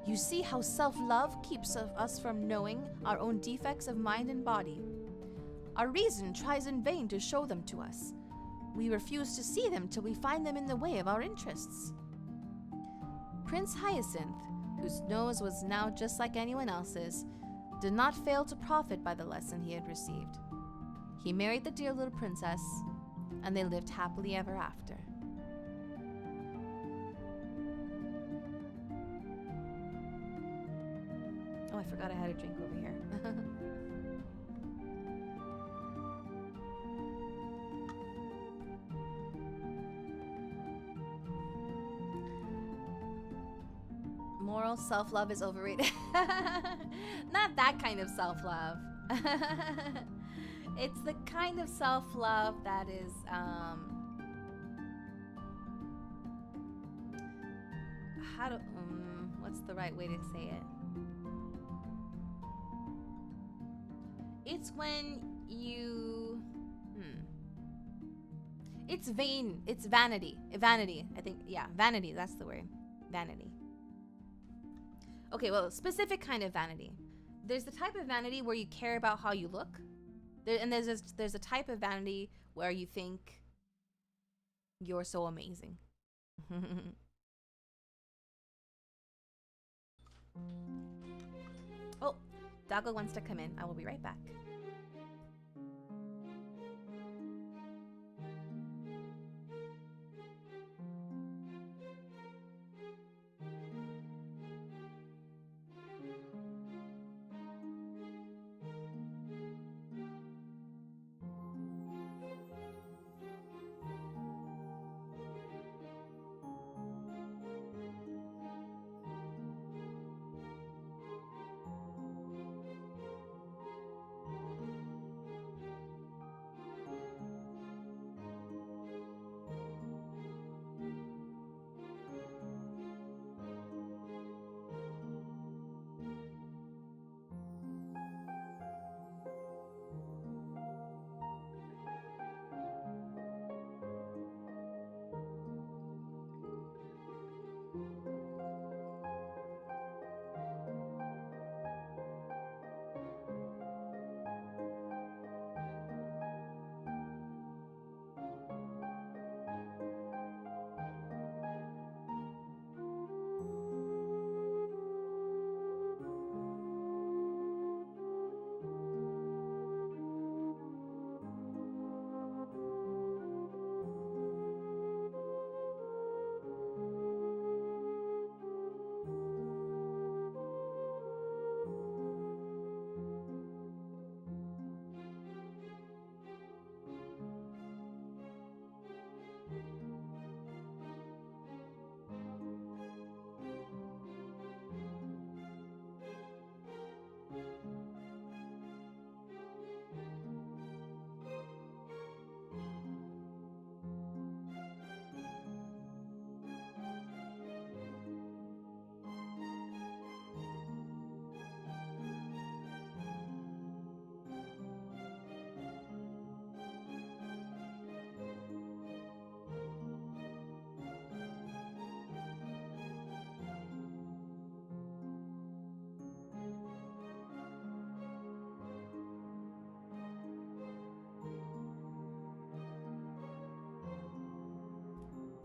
You see how self-love keeps us from knowing our own defects of mind and body. Our reason tries in vain to show them to us. We refuse to see them till we find them in the way of our interests." Prince Hyacinth, whose nose was now just like anyone else's, did not fail to profit by the lesson he had received. He married the dear little princess, and they lived happily ever after. Oh, I forgot I had a drink over here. Moral self-love is overrated. Not that kind of self-love. It's the kind of self-love that is, what's the right way to say it? It's when you, it's vain, it's vanity, I think, yeah, vanity, that's the word, vanity. Okay, well, specific kind of vanity. There's the type of vanity where you care about how you look. There's a type of vanity where you think you're so amazing. Oh, Doggo wants to come in. I will be right back.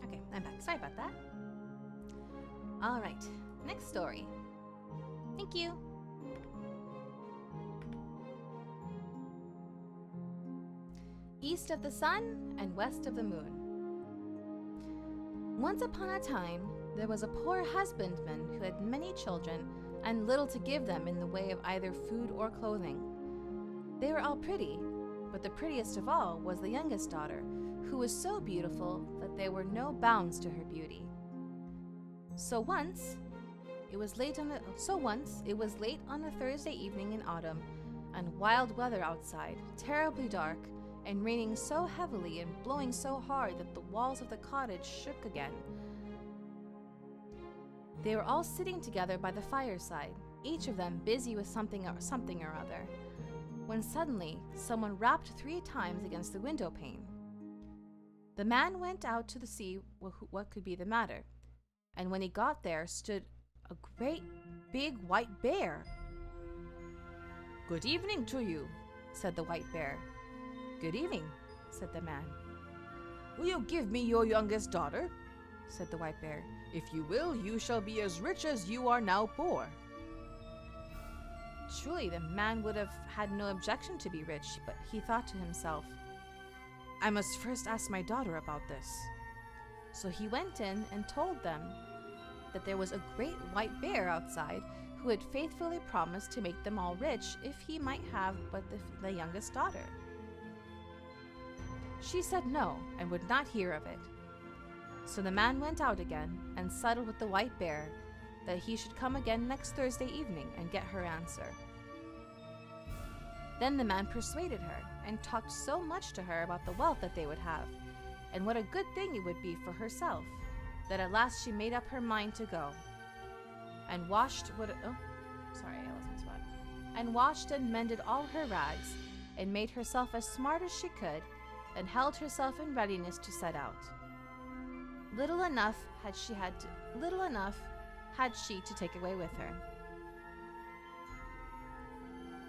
Okay, I'm back. Sorry about that. All right, next story. Thank you. East of the sun and west of the moon. Once upon a time, there was a poor husbandman who had many children and little to give them in the way of either food or clothing. They were all pretty, but the prettiest of all was the youngest daughter, who was so beautiful that there were no bounds to her beauty. So once it was late on a Thursday evening in autumn, and wild weather outside, terribly dark, and raining so heavily and blowing so hard that the walls of the cottage shook again. They were all sitting together by the fireside, each of them busy with something or other, when suddenly someone rapped 3 times against the window pane. The man went out to see what could be the matter, and when he got there stood a great big white bear. "Good evening to you," said the white bear. "Good evening," said the man. "Will you give me your youngest daughter?" said the white bear. "If you will, you shall be as rich as you are now poor." Truly, the man would have had no objection to be rich, but he thought to himself, "I must first ask my daughter about this." So he went in and told them that there was a great white bear outside who had faithfully promised to make them all rich if he might have but the youngest daughter. She said no and would not hear of it. So the man went out again and settled with the white bear that he should come again next Thursday evening and get her answer. Then the man persuaded her and talked so much to her about the wealth that they would have, and what a good thing it would be for herself, that at last she made up her mind to go, and washed and mended all her rags, and made herself as smart as she could, and held herself in readiness to set out. Little enough had she to take away with her.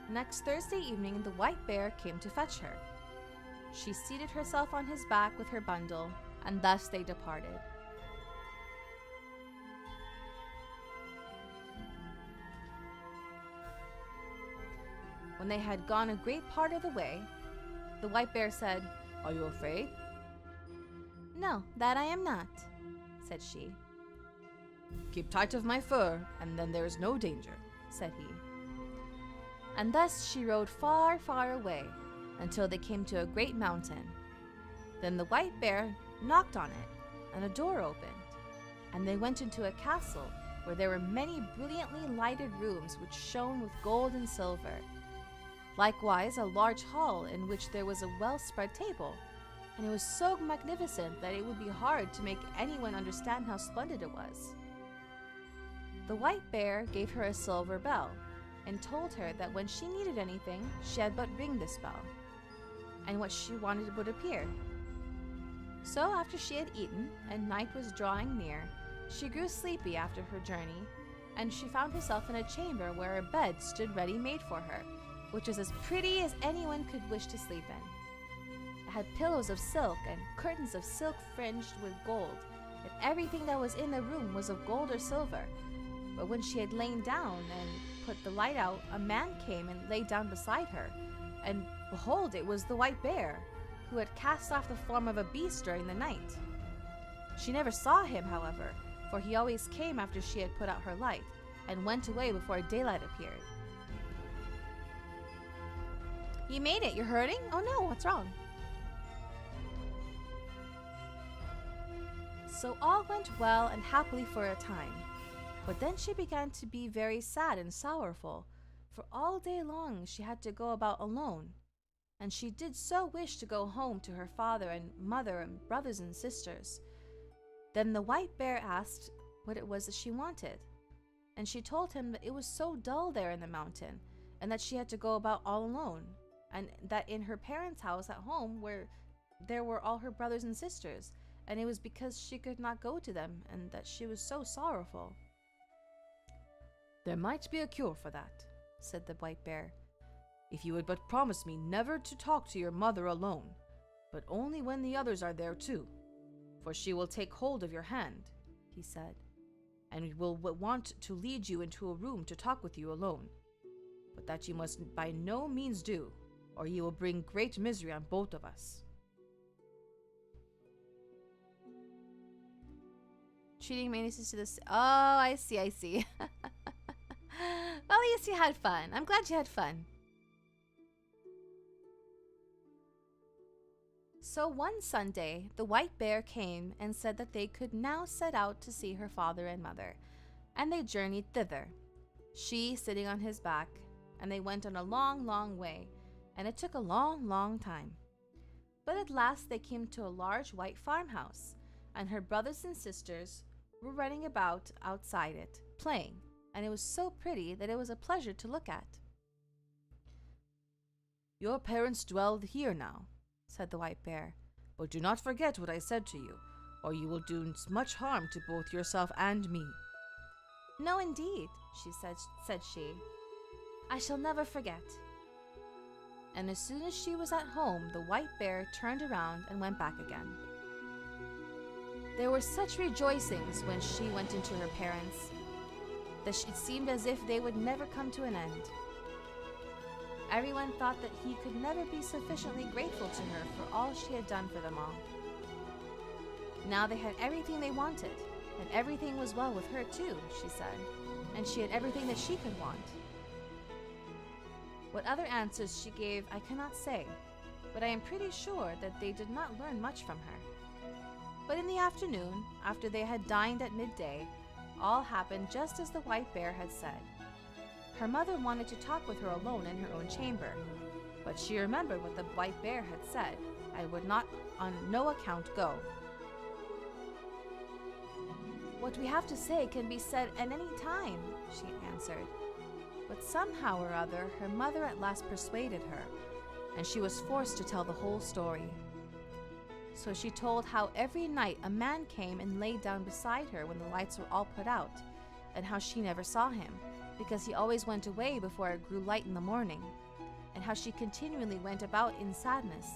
Next Thursday evening, the white bear came to fetch her. She seated herself on his back with her bundle, and thus they departed. When they had gone a great part of the way, the white bear said, "Are you afraid?" "No, that I am not," said she. "Keep tight of my fur, and then there is no danger," said he. And thus she rode far, far away, until they came to a great mountain. Then the white bear knocked on it, and a door opened, and they went into a castle where there were many brilliantly lighted rooms which shone with gold and silver. Likewise a large hall in which there was a well-spread table, and it was so magnificent that it would be hard to make anyone understand how splendid it was. The white bear gave her a silver bell, and told her that when she needed anything, she had but ring this bell, and what she wanted would appear. So after she had eaten, and night was drawing near, she grew sleepy after her journey, and she found herself in a chamber where a bed stood ready made for her, which was as pretty as anyone could wish to sleep in. It had pillows of silk and curtains of silk fringed with gold, and everything that was in the room was of gold or silver. But when she had lain down and put the light out, a man came and lay down beside her, and behold, it was the white bear, who had cast off the form of a beast during the night. She never saw him, however, for he always came after she had put out her light, and went away before daylight appeared. "You made it, you're hurting? Oh no, what's wrong?" So all went well and happily for a time. But then she began to be very sad and sorrowful, for all day long she had to go about alone, and she did so wish to go home to her father and mother and brothers and sisters. Then the white bear asked what it was that she wanted, and she told him that it was so dull there in the mountain, and that she had to go about all alone, and that in her parents' house at home there were all her brothers and sisters, and it was because she could not go to them, and that she was so sorrowful. "There might be a cure for that," said the white bear, "if you would but promise me never to talk to your mother alone, but only when the others are there too." for she will take hold of your hand, he said, and will want to lead you into a room to talk with you alone. But that you must by no means do, or you will bring great misery on both of us. Treating Manises to this. Oh, I see. Well, at least you had fun. I'm glad you had fun. So one Sunday, the white bear came and said that they could now set out to see her father and mother, and they journeyed thither, she sitting on his back, and they went on a long, long way, and it took a long, long time. But at last they came to a large white farmhouse, and her brothers and sisters were running about outside it, playing, and it was so pretty that it was a pleasure to look at. Your parents dwell here now, said the white bear, but do not forget what I said to you, or you will do much harm to both yourself and me. No, indeed, said she. I shall never forget. And as soon as she was at home, the white bear turned around and went back again. There were such rejoicings when she went into her parents that it seemed as if they would never come to an end. Everyone thought that he could never be sufficiently grateful to her for all she had done for them all. Now they had everything they wanted, and everything was well with her too, she said, and she had everything that she could want. What other answers she gave I cannot say, but I am pretty sure that they did not learn much from her. But in the afternoon, after they had dined at midday, all happened just as the white bear had said. Her mother wanted to talk with her alone in her own chamber, but she remembered what the white bear had said and would not on no account go. What we have to say can be said at any time, she answered. But somehow or other, her mother at last persuaded her, and she was forced to tell the whole story. So she told how every night a man came and lay down beside her when the lights were all put out, and how she never saw him, because he always went away before it grew light in the morning, and how she continually went about in sadness,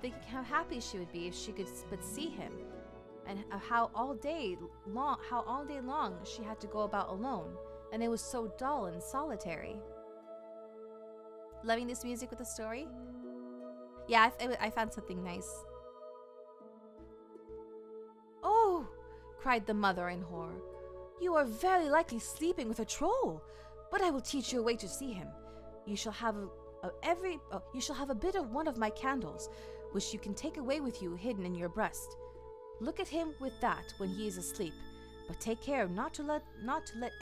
thinking how happy she would be if she could but see him, and how all day long she had to go about alone, and it was so dull and solitary. Loving this music with the story? Yeah, I found something nice. Oh, cried the mother in horror. You are very likely sleeping with a troll, but I will teach you a way to see him. You shall have a bit of one of my candles, which you can take away with you hidden in your breast. Look at him with that when he is asleep, but take care not to let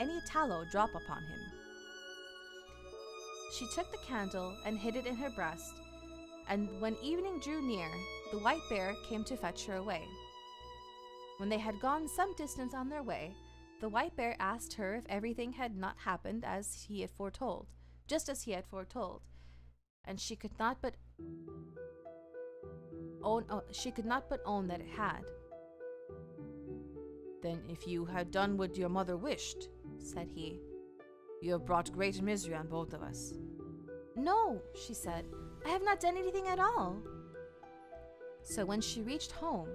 any tallow drop upon him. She took the candle and hid it in her breast, and when evening drew near, the white bear came to fetch her away. When they had gone some distance on their way, the white bear asked her if everything had not happened as he had foretold, just as he had foretold, and she could not but own that it had. Then if you had done what your mother wished, said he, you have brought great misery on both of us. No, she said, I have not done anything at all. So when she reached home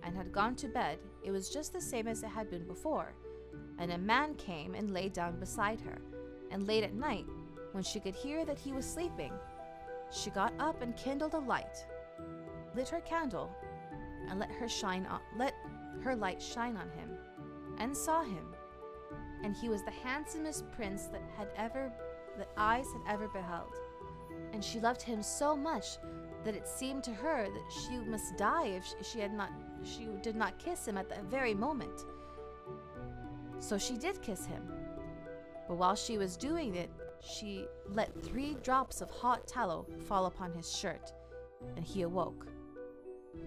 and had gone to bed, it was just the same as it had been before, and a man came and lay down beside her, and late at night, when she could hear that he was sleeping, she got up and kindled a light, lit her candle, and let her light shine on him, and saw him, and he was the handsomest prince that eyes had ever beheld, and she loved him so much that it seemed to her that she must die if she did not kiss him at that very moment. So she did kiss him, but while she was doing it, she let 3 drops of hot tallow fall upon his shirt, and he awoke.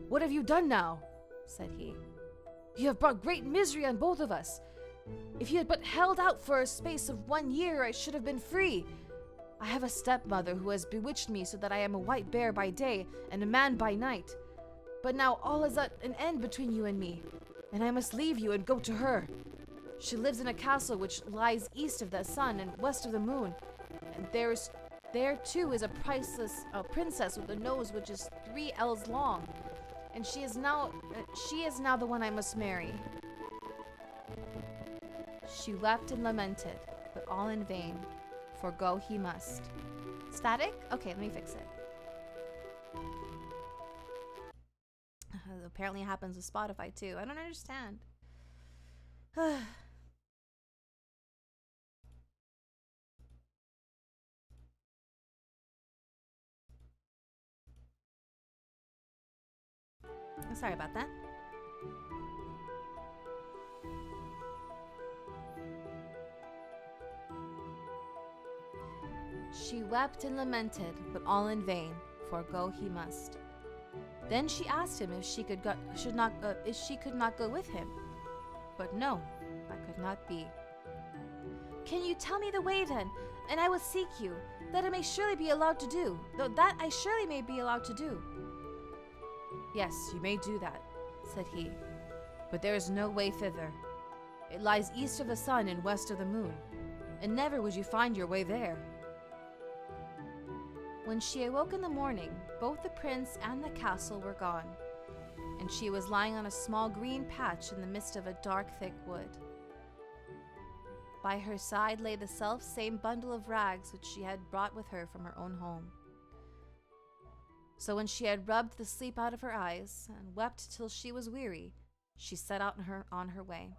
What have you done now? Said he. You have brought great misery on both of us. If you had but held out for a space of 1 year, I should have been free. I have a stepmother who has bewitched me so that I am a white bear by day and a man by night. But now all is at an end between you and me, and I must leave you and go to her. She lives in a castle which lies east of the sun and west of the moon, and there too is a princess with a nose which is 3 ells long, and she is now the one I must marry. She wept and lamented, but all in vain, for go he must. Static? Okay, let me fix it. Apparently it happens with Spotify too. I don't understand. Sorry about that. She wept and lamented, but all in vain, for go he must. Then she asked him if she could not go with him. But no, that could not be. Can you tell me the way then, and I will seek you, that I may surely be allowed to do, though that I surely may be allowed to do. Yes, you may do that, said he, but there is no way thither. It lies east of the sun and west of the moon, and never would you find your way there. When she awoke in the morning, both the prince and the castle were gone, and she was lying on a small green patch in the midst of a dark, thick wood. By her side lay the self-same bundle of rags which she had brought with her from her own home. So when she had rubbed the sleep out of her eyes, and wept till she was weary, she set out on her way.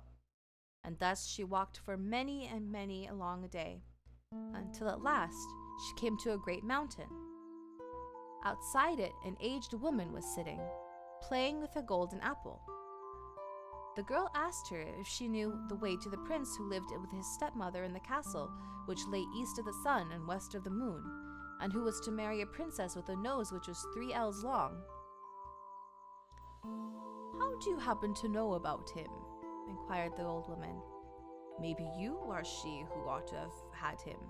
And thus she walked for many and many a long day, until at last she came to a great mountain. Outside it, an aged woman was sitting, playing with a golden apple. The girl asked her if she knew the way to the prince who lived with his stepmother in the castle, which lay east of the sun and west of the moon, and who was to marry a princess with a nose which was 3 ells long. "How do you happen to know about him?" inquired the old woman. "Maybe you are she who ought to have had him."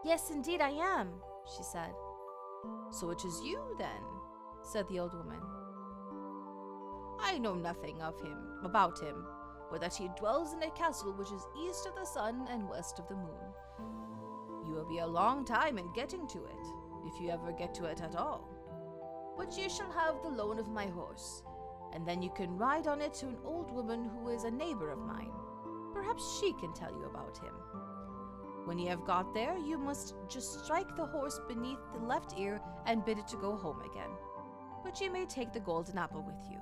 "Yes, indeed I am," she said. "So it is you, then," said the old woman. "I know nothing about him, but that he dwells in a castle which is east of the sun and west of the moon. You will be a long time in getting to it, if you ever get to it at all. But you shall have the loan of my horse, and then you can ride on it to an old woman who is a neighbor of mine. Perhaps she can tell you about him. When you have got there, you must just strike the horse beneath the left ear and bid it to go home again. But you may take the golden apple with you."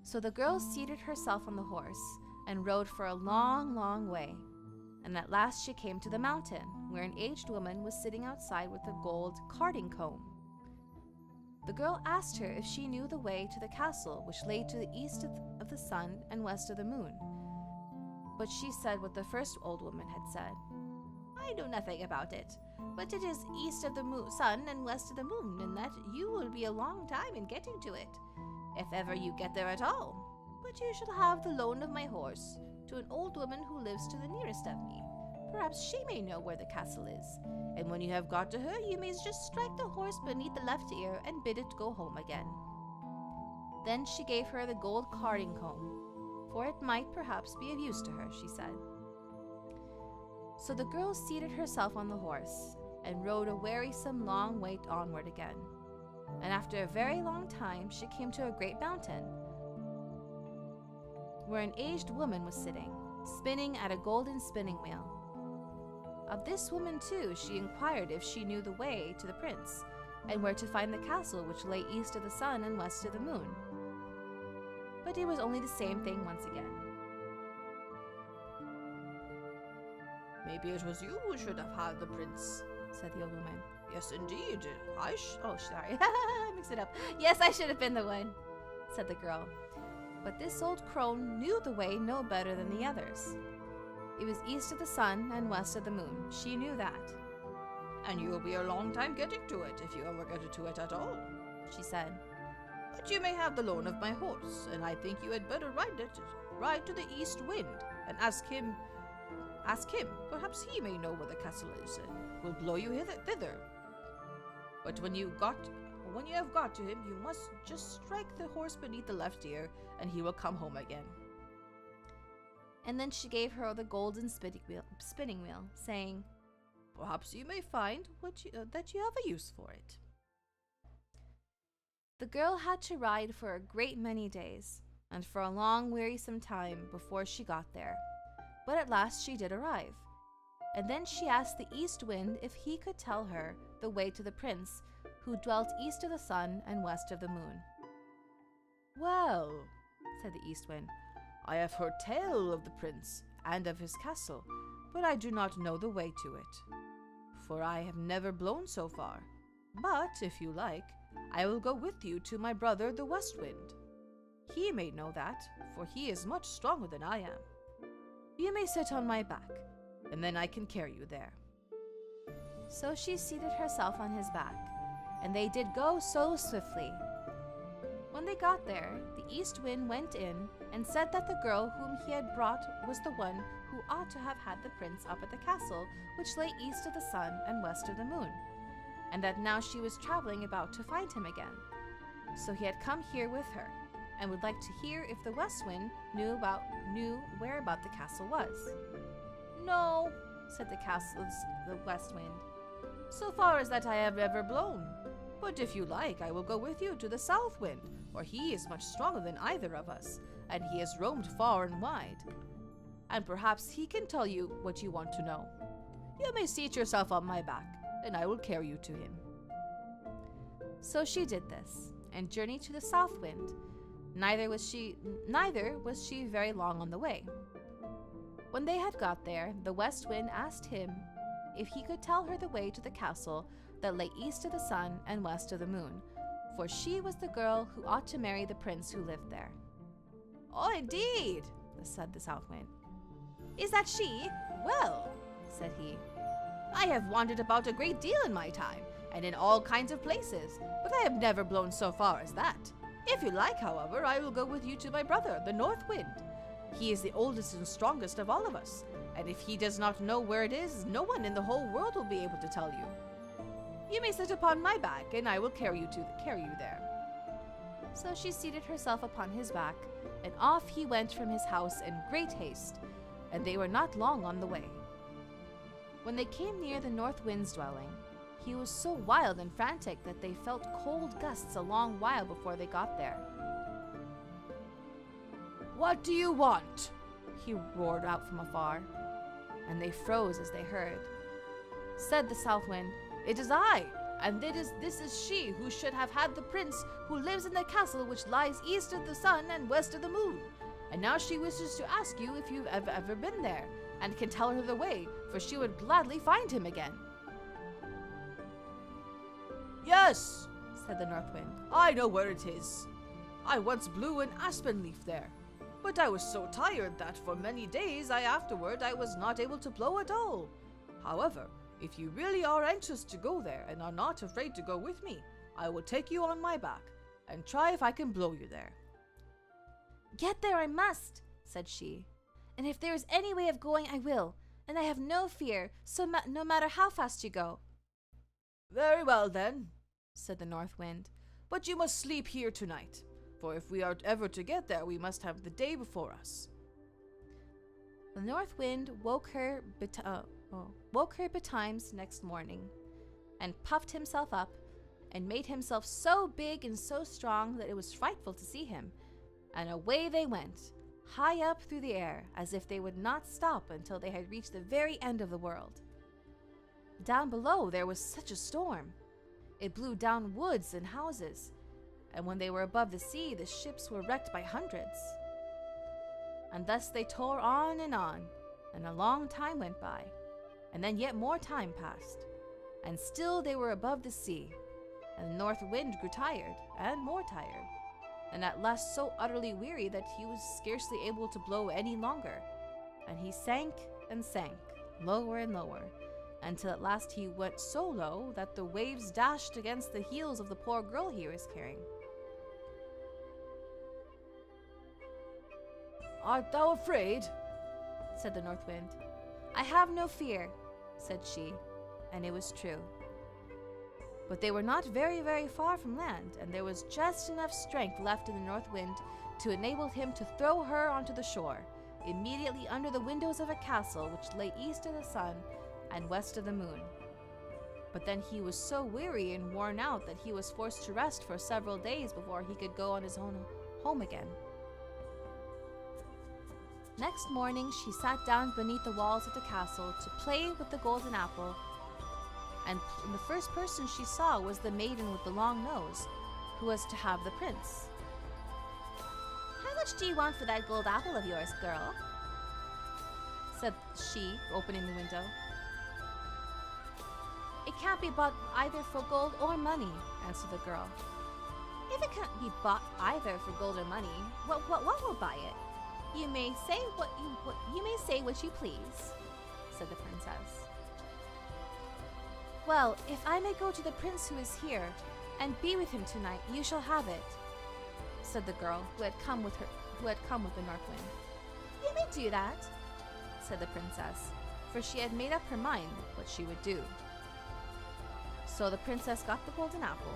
So the girl seated herself on the horse and rode for a long, long way. And at last she came to the mountain, where an aged woman was sitting outside with a gold carding comb. The girl asked her if she knew the way to the castle, which lay to the east of the sun and west of the moon. But she said what the first old woman had said. "I know nothing about it, but it is east of the sun and west of the moon, and that you will be a long time in getting to it, if ever you get there at all. But you shall have the loan of my horse to an old woman who lives to the nearest of me. Perhaps she may know where the castle is, and when you have got to her, you may just strike the horse beneath the left ear and bid it go home again." Then she gave her the gold carding comb, for it might perhaps be of use to her, she said. So the girl seated herself on the horse and rode a wearisome long way onward again. And after a very long time, she came to a great mountain, where an aged woman was sitting, spinning at a golden spinning wheel. Of this woman too she inquired if she knew the way to the prince, and where to find the castle which lay east of the sun and west of the moon. But it was only the same thing once again. "Maybe it was you who should have had the prince," said the old woman. "Yes, indeed. Oh, sorry. I mixed it up. Yes, I should have been the one," said the girl. But this old crone knew the way no better than the others. It was east of the sun and west of the moon. She knew that. "And you will be a long time getting to it, if you ever get to it at all," she said. "But you may have the loan of my horse, and I think you had better ride to the east wind, and ask him. Perhaps he may know where the castle is, and will blow you thither. But when you have got to him, you must just strike the horse beneath the left ear, and he will come home again." And then she gave her the golden spinning wheel, saying, "Perhaps you may find that you have a use for it." The girl had to ride for a great many days, and for a long wearisome time before she got there. But at last she did arrive. And then she asked the East Wind if he could tell her the way to the prince, who dwelt east of the sun and west of the moon. "Well," said the East Wind, "I have heard tale of the prince and of his castle, but I do not know the way to it, for I have never blown so far. But if you like, I will go with you to my brother the West Wind. He may know that, for he is much stronger than I am. You may sit on my back, and then I can carry you there." So she seated herself on his back, and they did go so swiftly. When they got there, the East Wind went in and said that the girl whom he had brought was the one who ought to have had the prince up at the castle which lay east of the sun and west of the moon, and that now she was traveling about to find him again. So he had come here with her, and would like to hear if the West Wind knew where about the castle was. "No," said the West Wind. "So far as that I have ever blown. But if you like, I will go with you to the South Wind, for he is much stronger than either of us, and he has roamed far and wide. And perhaps he can tell you what you want to know. You may seat yourself on my back, and I will carry you to him." So she did this, and journeyed to the South Wind. Neither was she very long on the way. When they had got there, the West Wind asked him if he could tell her the way to the castle that lay east of the sun and west of the moon, for she was the girl who ought to marry the prince who lived there. "Oh, indeed," said the South Wind. "Is that she? Well," said he, "I have wandered about a great deal in my time, and in all kinds of places, but I have never blown so far as that. If you like, however, I will go with you to my brother, the North Wind. He is the oldest and strongest of all of us, and if he does not know where it is, no one in the whole world will be able to tell you. You may sit upon my back, and I will carry you there." So she seated herself upon his back, and off he went from his house in great haste, and they were not long on the way. When they came near the North Wind's dwelling, he was so wild and frantic that they felt cold gusts a long while before they got there. "What do you want?" he roared out from afar, and they froze as they heard. Said the South Wind, "It is I, and this is she who should have had the prince who lives in the castle which lies east of the sun and west of the moon. And now she wishes to ask you if you have ever been there, and can tell her the way, for she would gladly find him again." "Yes," said the North Wind, "I know where it is. I once blew an aspen leaf there, but I was so tired that for many days I was not able to blow at all. However, if you really are anxious to go there and are not afraid to go with me, I will take you on my back and try if I can blow you there." "Get there I must," said she, "and if there is any way of going, I will, and I have no fear, no matter how fast you go." "Very well then," said the North Wind, "but you must sleep here tonight, for if we are ever to get there, we must have the day before us." The North Wind woke her betimes next morning, and puffed himself up, and made himself so big and so strong that it was frightful to see him, and away they went, high up through the air, as if they would not stop until they had reached the very end of the world. Down below there was such a storm. It blew down woods and houses, and when they were above the sea, the ships were wrecked by hundreds. And thus they tore on, and a long time went by, and then yet more time passed, and still they were above the sea, and the North Wind grew tired, and more tired, and at last so utterly weary that he was scarcely able to blow any longer, and he sank and sank, lower and lower, until at last he went so low that the waves dashed against the heels of the poor girl he was carrying. "Art thou afraid?" said the North Wind. "I have no fear," said she, and it was true. But they were not very, very far from land, and there was just enough strength left in the North Wind to enable him to throw her onto the shore, immediately under the windows of a castle which lay east of the sun and west of the moon. But then he was so weary and worn out that he was forced to rest for several days before he could go on his own home again. Next morning, she sat down beneath the walls of the castle to play with the golden apple, and the first person she saw was the maiden with the long nose, who was to have the prince. How much do you want for that gold apple of yours, girl? Said she, opening the window. It can't be bought either for gold or money, Answered the girl. If it can't be bought either for gold or money, what will buy it? You may say what you please, Said the princess. Well, if I may go to the prince who is here and be with him tonight, you shall have it, Said the girl who had come with the north wind. You may do that, Said the princess, for she had made up her mind what she would do. So the princess got the golden apple,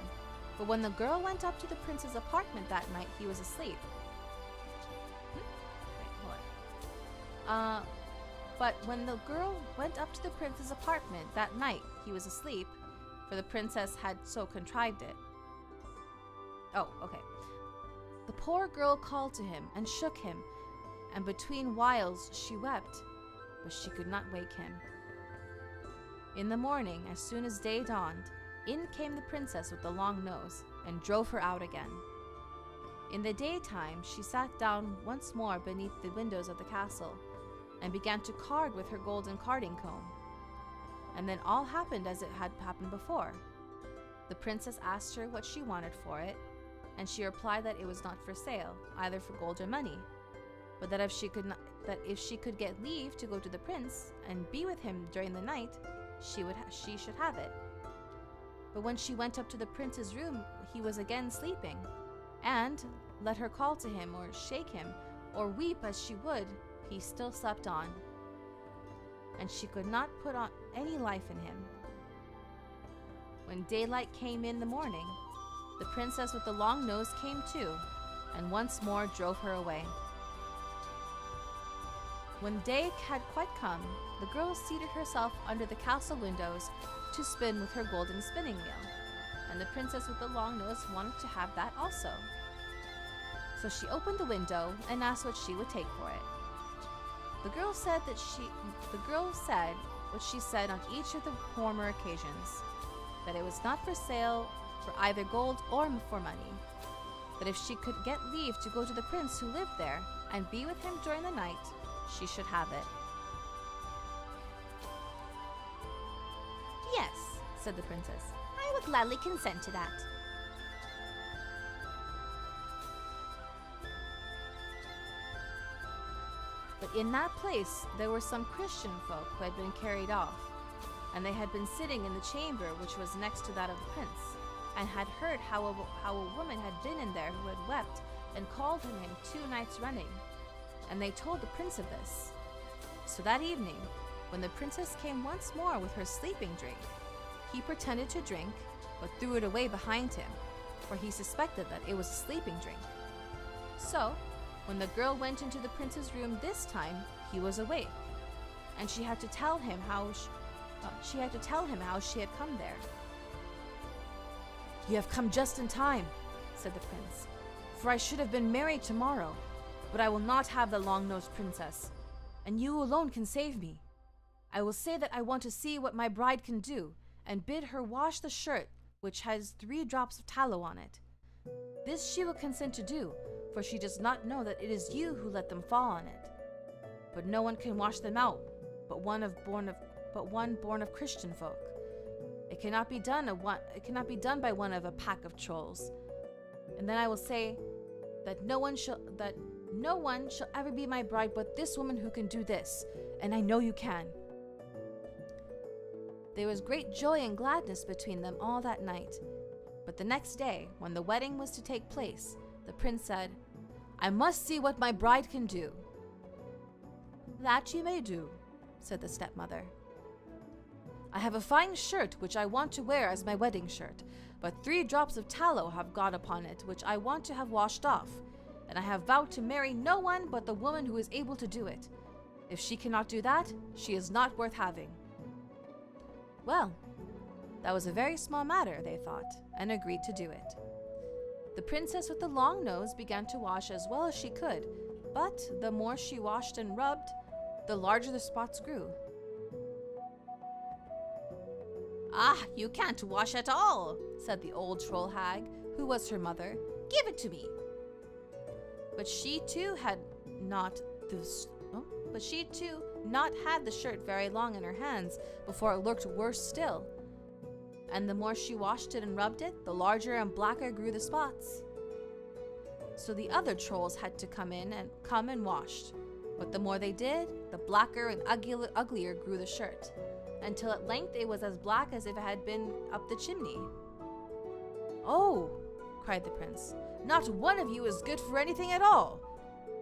but when the girl went up to the prince's apartment that night, he was asleep. But when the girl went up to the prince's apartment that night, he was asleep, for the princess had so contrived it. Oh, okay. The poor girl called to him and shook him, and between whiles she wept, but she could not wake him. In the morning, as soon as day dawned, in came the princess with the long nose, and drove her out again. In the daytime, she sat down once more beneath the windows of the castle, and began to card with her golden carding comb. And then all happened as it had happened before. The princess asked her what she wanted for it, and she replied that it was not for sale, either for gold or money, but that if she could get leave to go to the prince and be with him during the night, she should have it. But when she went up to the prince's room, he was again sleeping, and let her call to him or shake him or weep as she would, he still slept on, and she could not put on any life in him. When daylight came in the morning, the princess with the long nose came too, and once more drove her away. When day had quite come, the girl seated herself under the castle windows to spin with her golden spinning wheel, and the princess with the long nose wanted to have that also. So she opened the window and asked what she would take for it. The girl said what she said on each of the former occasions, that it was not for sale for either gold or for money, that if she could get leave to go to the prince who lived there and be with him during the night, she should have it. Yes, said the princess. I would gladly consent to that. But in that place there were some Christian folk who had been carried off, and they had been sitting in the chamber which was next to that of the prince, and had heard how a woman had been in there who had wept and called her name 2 nights running, and they told the prince of this. So that evening, when the princess came once more with her sleeping drink, he pretended to drink, but threw it away behind him, for he suspected that it was a sleeping drink. So, when the girl went into the prince's room this time, he was awake, and she had to tell him how she had come there. "You have come just in time," said the prince, "for I should have been married tomorrow, but I will not have the long-nosed princess, and you alone can save me. I will say that I want to see what my bride can do, and bid her wash the shirt which has 3 drops of tallow on it. This she will consent to do, for she does not know that it is you who let them fall on it. But no one can wash them out, but one born of Christian folk. It cannot be done by one of a pack of trolls. And then I will say that no one shall ever be my bride but this woman who can do this, and I know you can." There was great joy and gladness between them all that night. But the next day, when the wedding was to take place, the prince said, "I must see what my bride can do." "That you may do," said the stepmother. "I have a fine shirt which I want to wear as my wedding shirt, but 3 drops of tallow have got upon it which I want to have washed off, and I have vowed to marry no one but the woman who is able to do it. If she cannot do that, she is not worth having." "Well, That was a very small matter, they thought, and agreed to do it. The princess with the long nose began to wash as well as she could, but the more she washed and rubbed, the larger the spots grew. "Ah, you can't wash at all," said the old troll hag, who was her mother. "Give it to me." But she too had not had the shirt very long in her hands before it looked worse still. And the more she washed it and rubbed it, the larger and blacker grew the spots. So the other trolls had to come and washed. But the more they did, the blacker and uglier grew the shirt, until at length it was as black as if it had been up the chimney. "Oh," cried the prince, "not one of you is good for anything at all.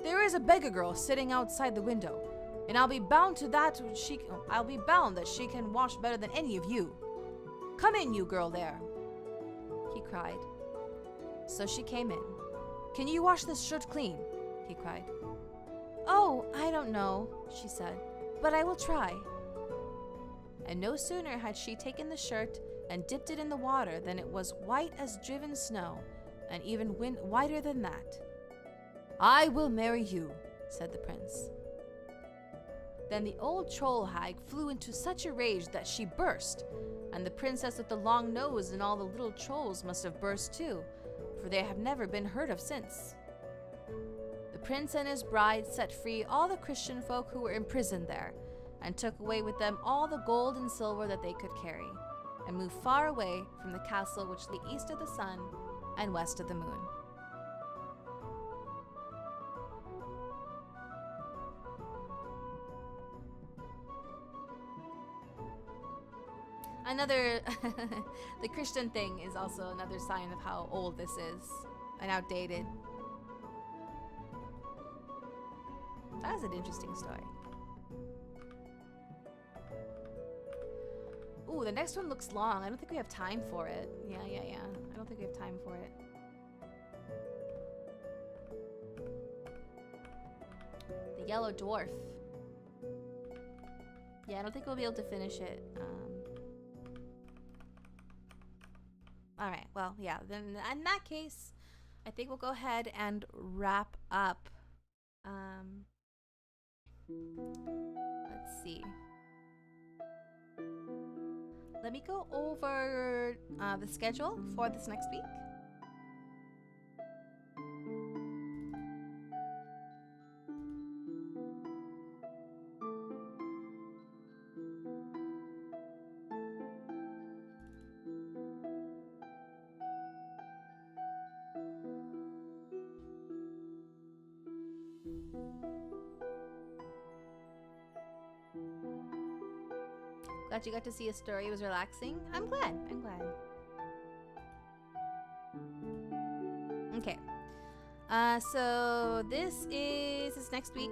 There is a beggar girl sitting outside the window, and I'll be bound that she can wash better than any of you. Come in, you girl there," he cried. So she came in. "Can you wash this shirt clean?" he cried. "Oh, I don't know," she said, "but I will try." And no sooner had she taken the shirt and dipped it in the water than it was white as driven snow, and even whiter than that. "I will marry you," said the prince. Then the old troll hag flew into such a rage that she burst, and the princess with the long nose and all the little trolls must have burst too, for they have never been heard of since. The prince and his bride set free all the Christian folk who were imprisoned there, and took away with them all the gold and silver that they could carry, and moved far away from the castle which lay east of the sun and west of the moon. Another, the Christian thing is also another sign of how old this is and outdated. That was an interesting story. Ooh, the next one looks long. I don't think we have time for it. Yeah. I don't think we have time for it. The Yellow Dwarf. Yeah, I don't think we'll be able to finish it. Alright, well, yeah. Then in that case, I think we'll go ahead and wrap up. Let's see. Let me go over the schedule for this next week. Glad you got to see a story. It was relaxing. I'm glad. Okay. So this is next week.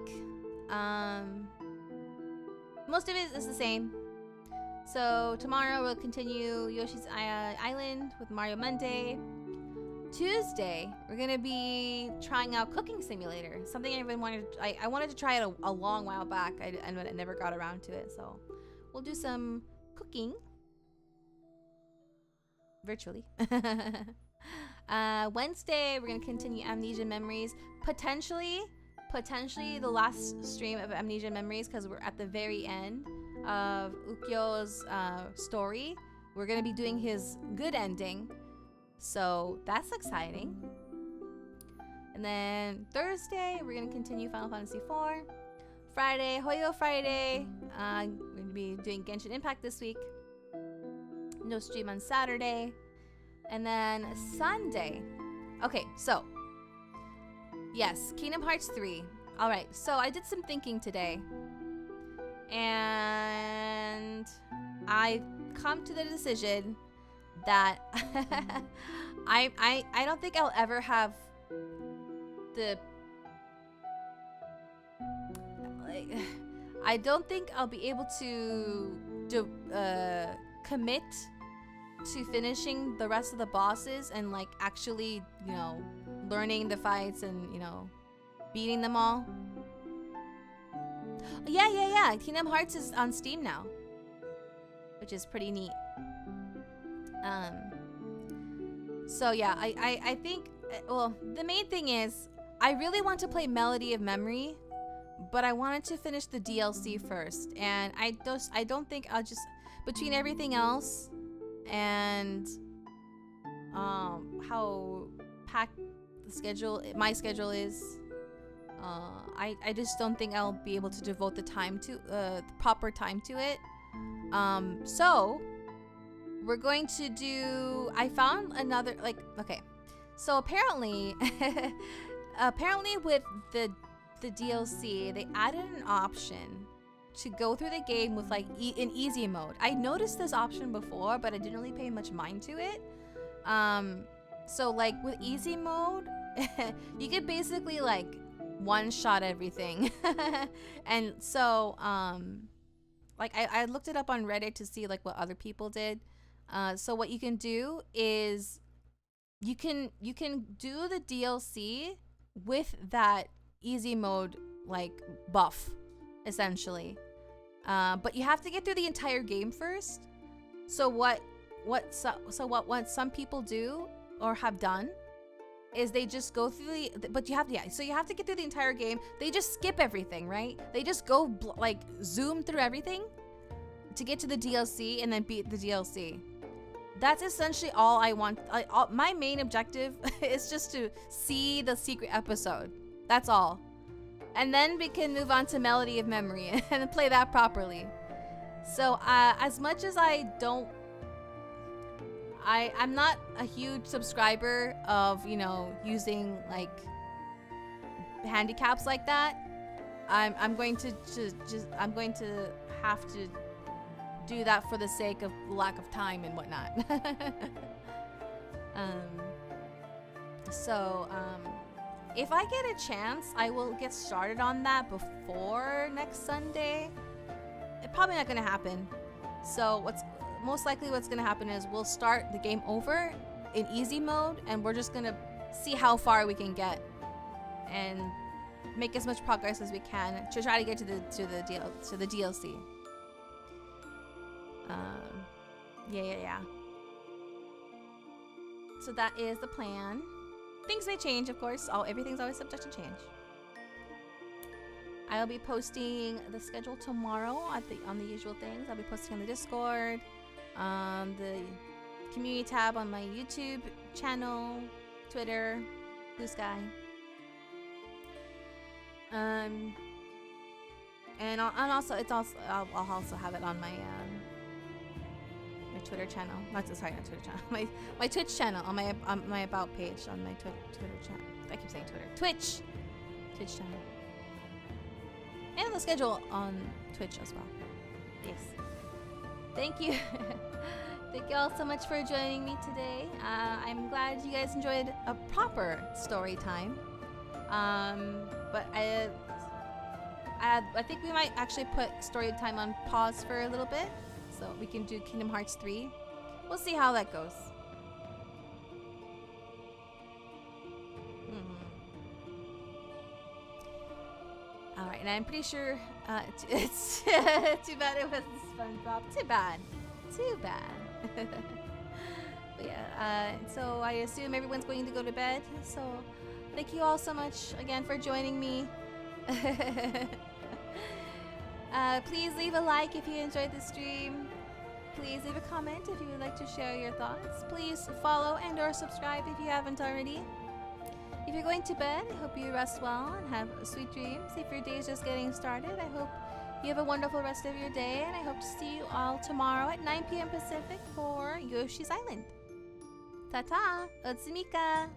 Most of it is the same. So tomorrow we'll continue Yoshi's Island with Mario Monday. Tuesday, we're gonna be trying out Cooking Simulator. Something I wanted to try it a long while back. I never got around to it, so we'll do some cooking virtually. Wednesday, we're gonna continue Amnesia Memories. Potentially the last stream of Amnesia Memories, because we're at the very end of Ukyo's story. We're gonna be doing his good ending, so that's exciting. And then Thursday, we're gonna continue Final Fantasy IV. Friday, Hoyo Friday. We're going to be doing Genshin Impact this week. No stream on Saturday. And then Sunday. Okay, so. Yes, Kingdom Hearts 3. Alright, so I did some thinking today. And I come to the decision that I don't think I'll ever have the... I don't think I'll be able to commit to finishing the rest of the bosses and like actually, you know, learning the fights and, you know, beating them all. Yeah. Kingdom Hearts is on Steam now, which is pretty neat. So yeah, I think, well, the main thing is I really want to play Melody of Memory, but I wanted to finish the DLC first, and I don't think I'll just, between everything else and how packed my schedule is, I just don't think I'll be able to devote the time to the proper time to it. So we're going to do, I found another, like, okay, so apparently with the DLC, they added an option to go through the game with like in easy mode. I noticed this option before, but I didn't really pay much mind to it. So like with easy mode, you could basically like one-shot everything. And so like I looked it up on Reddit to see like what other people did. So what you can do is you can do the DLC with that easy mode like buff, essentially. But you have to get through the entire game first. So what some people do or have done is they just go through so you have to get through the entire game. They just skip everything, right? They just go like zoom through everything to get to the DLC and then beat the DLC. That's essentially all I want. My main objective is just to see the secret episode. That's all. And then we can move on to Melody of Memory and play that properly. So as much as I'm not a huge subscriber of, you know, using like handicaps like that. I'm going to have to do that for the sake of lack of time and whatnot. If I get a chance, I will get started on that before next Sunday. It's probably not going to happen. So most likely what's going to happen is we'll start the game over in easy mode, and we're just going to see how far we can get and make as much progress as we can to try to get to the DLC. Yeah. So that is the plan. Things may change, of course. Everything's always subject to change. I'll be posting the schedule tomorrow on the usual things. I'll be posting on the Discord, the community tab on my YouTube channel, Twitter, Blue Sky. And also I'll also have it on my my Twitter channel. Not Twitter channel. My Twitch channel on my about page on my Twitter channel. I keep saying Twitter. Twitch channel. And the schedule on Twitch as well. Yes. Thank you. Thank you all so much for joining me today. I'm glad you guys enjoyed a proper story time. But I think we might actually put story time on pause for a little bit, so we can do Kingdom Hearts 3. We'll see how that goes. Alright, and I'm pretty sure it's too bad it wasn't SpongeBob. Too bad. But yeah, so I assume everyone's going to go to bed. So thank you all so much again for joining me. Please leave a like if you enjoyed the stream. Please leave a comment if you would like to share your thoughts. Please follow and/or subscribe if you haven't already. If you're going to bed, I hope you rest well and have sweet dreams. If your day is just getting started, I hope you have a wonderful rest of your day, and I hope to see you all tomorrow at 9 p.m. Pacific for Yoshi's Island. Ta-ta! Kosmika!